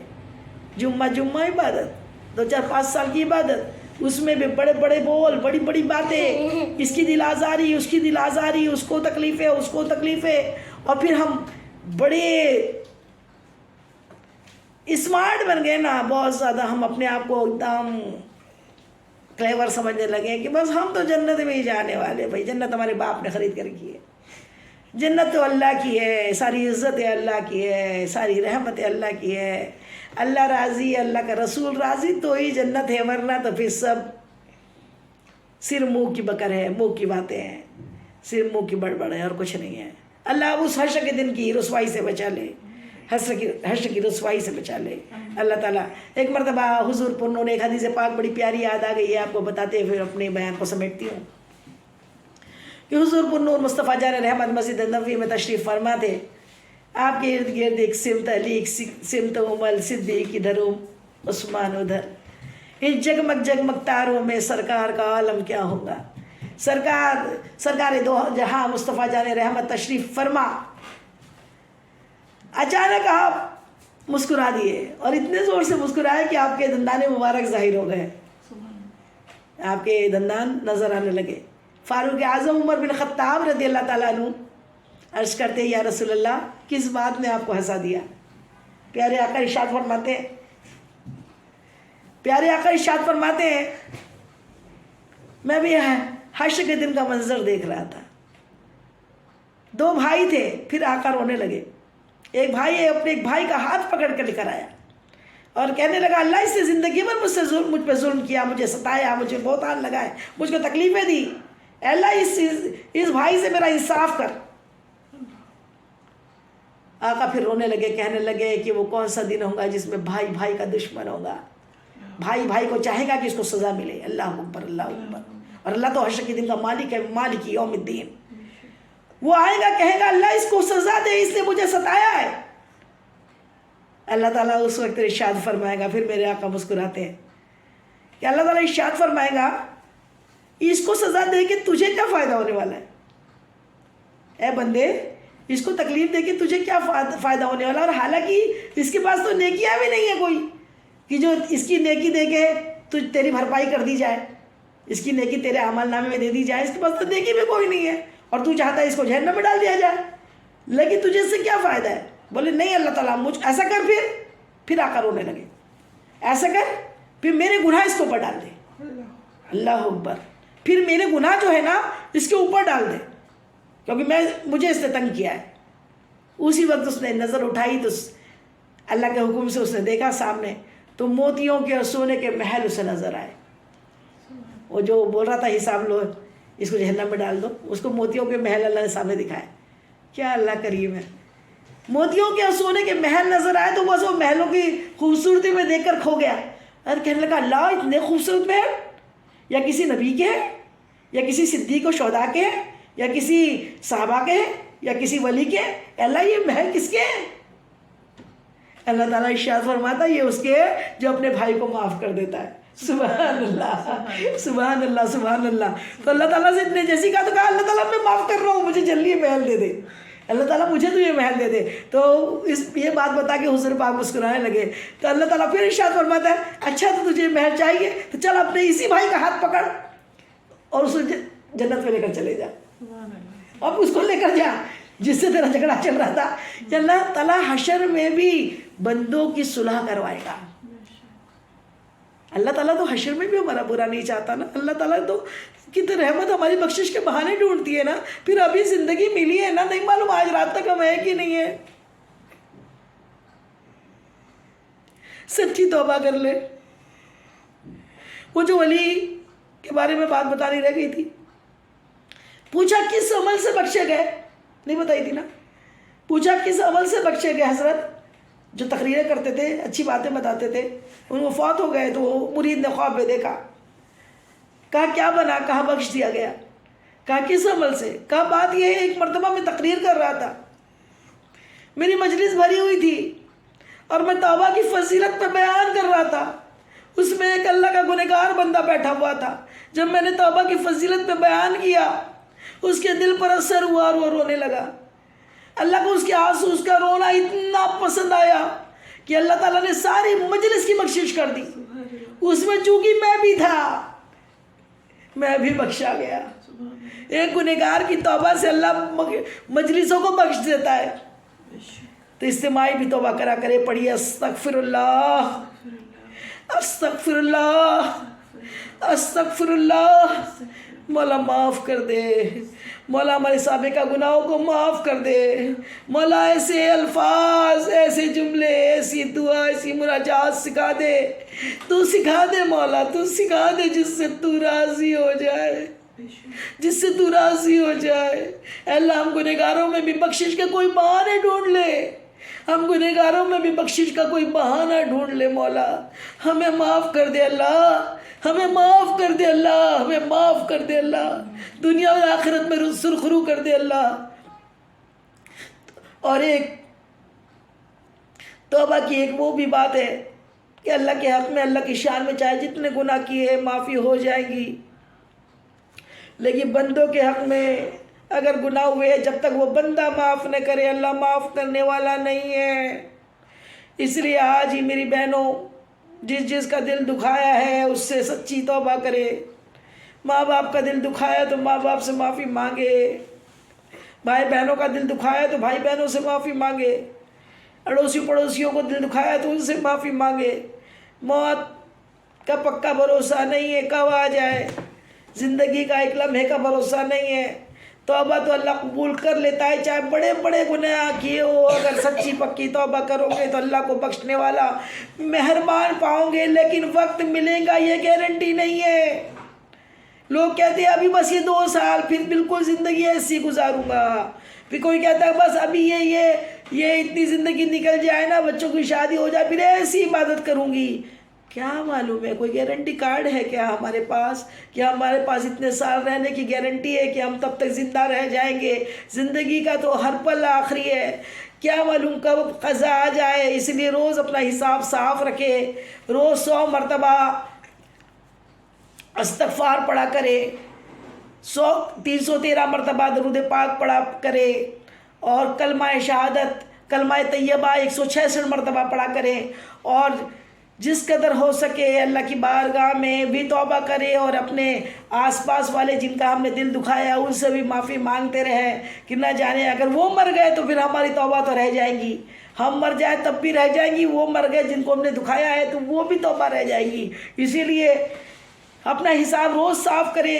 Speaker 1: جمعہ عبادت، 2-4-5 سال کی عبادت، اس میں بھی بڑے بڑے بول، بڑی بڑی باتیں، اس کی دل آزاری، اس کی دل آزاری، اس کو تکلیف ہے، اس کو تکلیف ہے، اور پھر ہم بڑے اسمارٹ بن گئے نا، بہت زیادہ ہم اپنے آپ کو ایک دم کلیور سمجھنے لگے کہ بس ہم تو جنت میں ہی جانے والے، بھائی جنت ہمارے باپ نے خرید کر کی ہے، جنت تو اللہ کی ہے، ساری عزت اللہ کی ہے، ساری رحمت اللہ کی ہے، اللہ راضی، اللہ کا رسول راضی تو ہی جنت ہے، ورنہ تو پھر سب صرف منہ کی بکر ہے، منہ کی باتیں ہیں، صرف منہ کی بڑبڑ ہے اور کچھ نہیں ہے۔ اللہ اس حشر کے دن کی رسوائی سے بچا لے، حشر کی رسوائی سے بچا لے اللہ تعالیٰ۔ ایک مرتبہ حضور پر انہوں نے ایک حدیث پاک بڑی پیاری یاد آ گئی ہے، آپ کو بتاتے پھر اپنے بیان کو سمیٹتی ہوں کہ حضور پر نور مصطفیٰ جان رحمت مسجد نبوی میں تشریف فرما تھے، آپ کے ارد گرد ایک سمت علی، ایک سمت عمر، صدیق ادھر، عثمان ادھر، ان جگمگ جگمگ تاروں میں سرکار کا عالم کیا ہوگا۔ سرکار دو جہاں مصطفیٰ جان رحمت تشریف فرما، اچانک آپ مسکرا دیے، اور اتنے زور سے مسکرائے کہ آپ کے دندان مبارک ظاہر ہو گئے، آپ کے دندان نظر آنے لگے۔ فاروق اعظم عمر بن خطاب رضی اللہ تعالیٰ عنہ عرض کرتے یا رسول اللہ کس بات نے آپ کو ہنسا دیا؟ پیارے آقا ارشاد فرماتے ہیں، میں بھی حشر کے دن کا منظر دیکھ رہا تھا، 2 بھائی تھے، پھر آقا رونے لگے۔ ایک بھائی اپنے ایک بھائی کا ہاتھ پکڑ کر لے کر آیا اور کہنے لگا اللہ اس نے زندگی میں مجھ پہ ظلم کیا، مجھے ستایا، مجھے بہتان لگائے، مجھ کو تکلیفیں دی، اے اللہ اس بھائی سے میرا انصاف کر۔ آقا پھر رونے لگے، کہنے لگے کہ وہ کون سا دن ہوگا جس میں بھائی بھائی کا دشمن ہوگا، بھائی بھائی کو چاہے گا کہ اس کو سزا ملے۔ اللہ اکبر، اللہ اکبر۔ اور اللہ تو حشر کے دن کا مالک ہے، مالک یوم الدین۔ وہ آئے گا کہے گا اللہ اس کو سزا دے، اس نے مجھے ستایا ہے۔ اللہ تعالیٰ اس وقت ارشاد فرمائے گا، پھر میرے آقا مسکراتے ہیں کہ اللہ تعالیٰ ارشاد فرمائے گا اس کو سزا دے کے تجھے کیا فائدہ ہونے والا ہے؟ اے بندے اس کو تکلیف دے کے تجھے کیا فائدہ ہونے والا؟ اور حالانکہ اس کے پاس تو نیکیاں بھی نہیں ہے کوئی کہ جو اس کی نیکی دے کے تیری بھرپائی کر دی جائے، اس کی نیکی تیرے اعمال نامے میں دے دی جائے، اس کے پاس تو نیکی بھی کوئی نہیں ہے، اور تو چاہتا ہے اس کو جہنم میں ڈال دیا جائے، لیکن تجھے اس سے کیا فائدہ ہے؟ بولے نہیں اللہ تعالیٰ مجھ ایسا کر، پھر آقا رونے لگے، ایسا کر پھر میرے گناہ اس کے اوپر ڈال دے، اللہ اکبر، پھر میرے گناہ جو ہے نا اس کے اوپر ڈال دے، کیونکہ مجھے اس نے تنگ کیا ہے۔ اسی وقت اس نے نظر اٹھائی تو اللہ کے حکم سے اس نے دیکھا سامنے تو موتیوں کے اور سونے کے محل اسے نظر آئے۔ وہ جو بول رہا تھا حساب لو اس کو جہنم میں ڈال دو، اس کو موتیوں کے محل اللہ نے سامنے دکھائے۔ کیا اللہ کریم ہے، موتیوں کے اور سونے کے محل نظر آئے تو بس وہ محلوں کی خوبصورتی میں دیکھ کر کھو گیا، اور کہنے لگا اللہ اتنے خوبصورت محل یا کسی نبی کے ہیں، یا کسی صدیق و شہداء کے ہیں، یا کسی صحابہ کے ہیں، یا کسی ولی کے ہیں، اللہ یہ محل کس کے ہیں؟ اللہ تعالیٰ ارشاد فرماتا ہے یہ اس کے جو اپنے بھائی کو معاف کر دیتا ہے۔ سبحان اللہ، سبحان اللہ، سبحان اللہ۔ تو اللہ تعالیٰ سے اتنے جیسی کہا تو کہا اللہ تعالیٰ میں معاف کر رہا ہوں، مجھے جلدی یہ محل دے دے، اللہ تعالیٰ مجھے تو یہ محل دے دے۔ تو یہ بات بتا کے حضور پاک مسکرانے لگے، تو اللہ تعالیٰ پھر ارشاد فرماتا ہے اچھا تو تجھے محل چاہیے تو چل اپنے اسی بھائی کا ہاتھ پکڑ اور اسے جنت میں لے کر چلے جا، اب اس کو لے کر جا جس سے تیرا جھگڑا چل رہا تھا۔ کہ اللہ تعالیٰ حشر میں بھی بندوں کی صلح کروائے گا۔ اللہ تعالیٰ تو حشر میں بھی ہمارا برا نہیں چاہتا نا، اللہ تعالیٰ تو کتنی رحمت ہماری بخشش کے بہانے ڈھونڈتی ہے نا، پھر ابھی زندگی ملی ہے نا، نہیں معلوم آج رات تک ہم ہے کہ نہیں ہے۔ سچی توبہ کر لے۔ وہ جو ولی کے بارے میں بات بتانی رہ گئی تھی، پوچھا کس عمل سے بخشے گئے، نہیں بتائی تھی نا، پوچھا کس عمل سے بخشے گئے حضرت؟ جو تقریریں کرتے تھے، اچھی باتیں بتاتے تھے، ان کو فوت ہو گئے تو وہ مرید نے خواب میں دیکھا. کہا کیا بنا؟ کہا بخش دیا گیا. کہا کس عمل سے؟ کہا بات یہ ہے ایک مرتبہ میں تقریر کر رہا تھا، میری مجلس بھری ہوئی تھی اور میں توبہ کی فضیلت پہ بیان کر رہا تھا. اس میں ایک اللہ کا گنہگار بندہ بیٹھا ہوا تھا. جب میں نے توبہ کی فضیلت پہ بیان کیا، اس کے دل پر اثر ہوا اور وہ رونے لگا. اللہ کو اس کے آنسو، اس کا رونا اتنا پسند آیا کہ اللہ تعالیٰ نے ساری مجلس کی بخشش کر دی. اس میں چونکہ میں بھی تھا، میں بھی بخشا گیا. ایک گنہگار کی توبہ سے اللہ مجلسوں کو بخش دیتا ہے. تو اجتماعی بھی توبہ کرا کرے. پڑھیے استغفر اللہ، استغفر اللہ، استغفر اللہ. مولا معاف کر دے، مولا ہمارے سابقہ گناہوں کو معاف کر دے. مولا ایسے الفاظ، ایسے جملے، ایسی دعا، ایسی مناجات سکھا دے. تو سکھا دے مولا، تو سکھا دے جس سے تو راضی ہو جائے، جس سے تو راضی ہو جائے. اے اللہ ہم گنہگاروں میں بھی بخشش کے کوئی بہانے ڈھونڈ لے، ہم گنہگاروں میں بھی بخشش کا کوئی بہانہ ڈھونڈ لے. مولا ہمیں معاف کر دے اللہ، ہمیں معاف کر دے اللہ، ہمیں معاف کر دے اللہ. دنیا اور آخرت میں سرخرو کر دے اللہ. اور ایک توبہ کی ایک وہ بھی بات ہے کہ اللہ کے حق میں، اللہ کی شان میں چاہے جتنے گناہ کیے معافی ہو جائے گی، لیکن بندوں کے حق میں اگر گناہ ہوئے، جب تک وہ بندہ معاف نہ کرے اللہ معاف کرنے والا نہیں ہے. اس لیے آج ہی میری بہنوں، جس کا دل دکھایا ہے اس سے سچی توبہ کرے. ماں باپ کا دل دکھایا تو ماں باپ سے معافی مانگے، بھائی بہنوں کا دل دکھایا تو بھائی بہنوں سے معافی مانگے، اڑوسی پڑوسیوں کو دل دکھایا تو ان سے معافی مانگے. موت کا پکا بھروسہ نہیں ہے، کب آ جائے. زندگی کا ایک لمحے کا بھروسہ نہیں ہے. توبہ تو اللہ قبول کر لیتا ہے، چاہے بڑے بڑے گناہ کیے ہو. اگر سچی پکی توبہ کرو گے تو اللہ کو بخشنے والا مہربان پاؤ گے. لیکن وقت ملے گا یہ گارنٹی نہیں ہے. لوگ کہتے ہیں ابھی بس یہ 2 سال، پھر بالکل زندگی ایسی گزاروں گا. پھر کوئی کہتا ہے بس ابھی یہ اتنی زندگی نکل جائے نا، بچوں کی شادی ہو جائے، پھر ایسی عبادت کروں گی. کیا معلوم ہے کوئی گارنٹی کارڈ ہے کیا ہمارے پاس؟ کیا ہمارے پاس اتنے سال رہنے کی گارنٹی ہے کہ ہم تب تک زندہ رہ جائیں گے؟ زندگی کا تو ہر پل آخری ہے، کیا معلوم کب قضا آ جائے. اس لیے روز اپنا حساب صاف رکھے، روز 100 مرتبہ استغفار پڑھا کرے، 313 مرتبہ درود پاک پڑھا کرے، اور کلمہ شہادت، کلمہ طیبہ 166 مرتبہ پڑھا کرے. اور جس قدر ہو سکے اللہ کی بارگاہ میں بھی توبہ کرے، اور اپنے آس پاس والے جن کا ہم نے دل دکھایا ان سے بھی معافی مانگتے رہیں. کہ نہ جانے اگر وہ مر گئے تو پھر ہماری توبہ تو رہ جائے گی، ہم مر جائیں تب بھی رہ جائیں گی، وہ مر گئے جن کو ہم نے دکھایا ہے تو وہ بھی توبہ رہ جائے گی. اسی لیے اپنا حساب روز صاف کرے،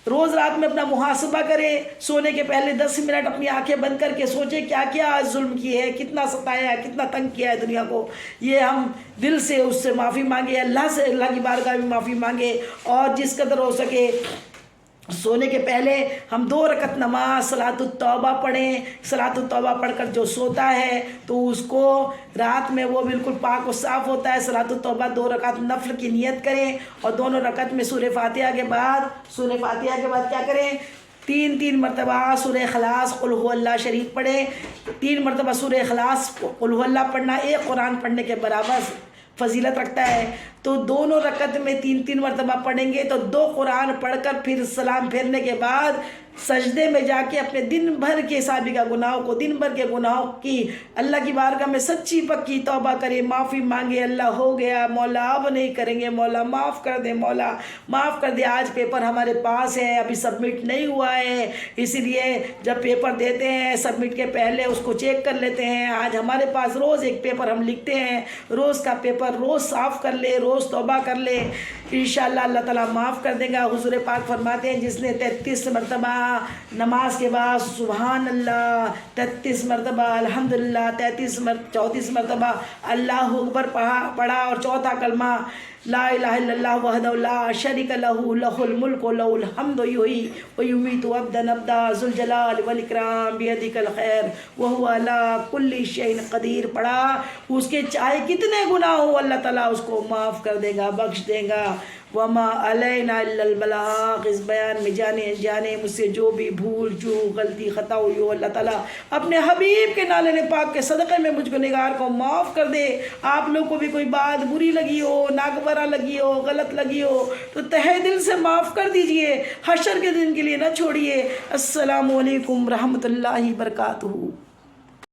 Speaker 1: روز رات میں اپنا محاسبہ کرے. سونے کے پہلے 10 منٹ اپنی آنکھیں بند کر کے سوچے کیا کیا آج ظلم کیے ہے، کتنا ستایا ہے، کتنا تنگ کیا ہے دنیا کو. یہ ہم دل سے اس سے معافی مانگے، اللہ سے، اللہ کی بارگاہ میں معافی مانگے. اور جس قدر ہو سکے سونے کے پہلے ہم 2 رکعت نماز صلاۃ التوبہ پڑھیں. صلاۃ التوبہ پڑھ کر جو سوتا ہے تو اس کو رات میں وہ بالکل پاک و صاف ہوتا ہے. صلاۃ التوبہ 2 رکعت نفل کی نیت کریں، اور دونوں رکعت میں سورہ فاتحہ کے بعد کیا کریں؟ 3 مرتبہ سورہ اخلاص قل هو اللہ شریف پڑھیں. 3 مرتبہ سورہ اخلاص قل هو اللہ پڑھنا 1 قرآن پڑھنے کے برابر فضیلت رکھتا ہے. تو دونوں رکعت میں 3 مرتبہ پڑھیں گے تو 2 قرآن پڑھ کر پھر سلام پھیرنے کے بعد سجدے میں جا کے اپنے دن بھر کے سابقہ گناہوں کو، دن بھر کے گناہوں کی اللہ کی بارگاہ میں سچی پکی توبہ کرے، معافی مانگے. اللہ ہو گیا مولا اب نہیں کریں گے، مولا معاف کر دے، مولا معاف کر دے. آج پیپر ہمارے پاس ہے، ابھی سبمٹ نہیں ہوا ہے، اسی لیے جب پیپر دیتے ہیں سبمٹ کے پہلے اس کو چیک کر لیتے ہیں. آج ہمارے پاس روز ایک پیپر ہم لکھتے ہیں، روز کا پیپر روز صاف کر لے، روز توبہ کر لے، انشاءاللہ اللہ تعالیٰ معاف کر دے گا. حضور پاک فرماتے ہیں جس نے 33 مرتبہ نماز کے بعد سبحان اللہ، 33 مرتبہ الحمدللہ، 34 مرتبہ اللہ اکبر پڑھا، اور چوتھا کلمہ لا الہ الا اللہ وحدہ لا شریک لہ لہ الملک و لہ الحمد یحیی و یمیت عبدا ابدا ذو الجلال والاکرام بیدک الخیر وہو علی کل شیء قدیر. پڑھا اس کے چاہے کتنے گناہ ہو اللہ تعالیٰ اس کو معاف کر دے گا، بخش دے گا. وما علینا الا البلاغ. اس بیان میں جانے جانے مجھ سے جو بھی بھول چوک غلطی خطا ہوئی ہو اللہ تعالیٰ اپنے حبیب کے نالے پاک کے صدقے میں مجھ کو نگار کو معاف کر دے. آپ لوگ کو بھی کوئی بات بری لگی ہو، ناگوارہ لگی ہو، غلط لگی ہو تو تہہ دل سے معاف کر دیجئے، حشر کے دن کے لیے نہ چھوڑیے. السلام علیکم رحمۃ اللہ وبرکاتہ.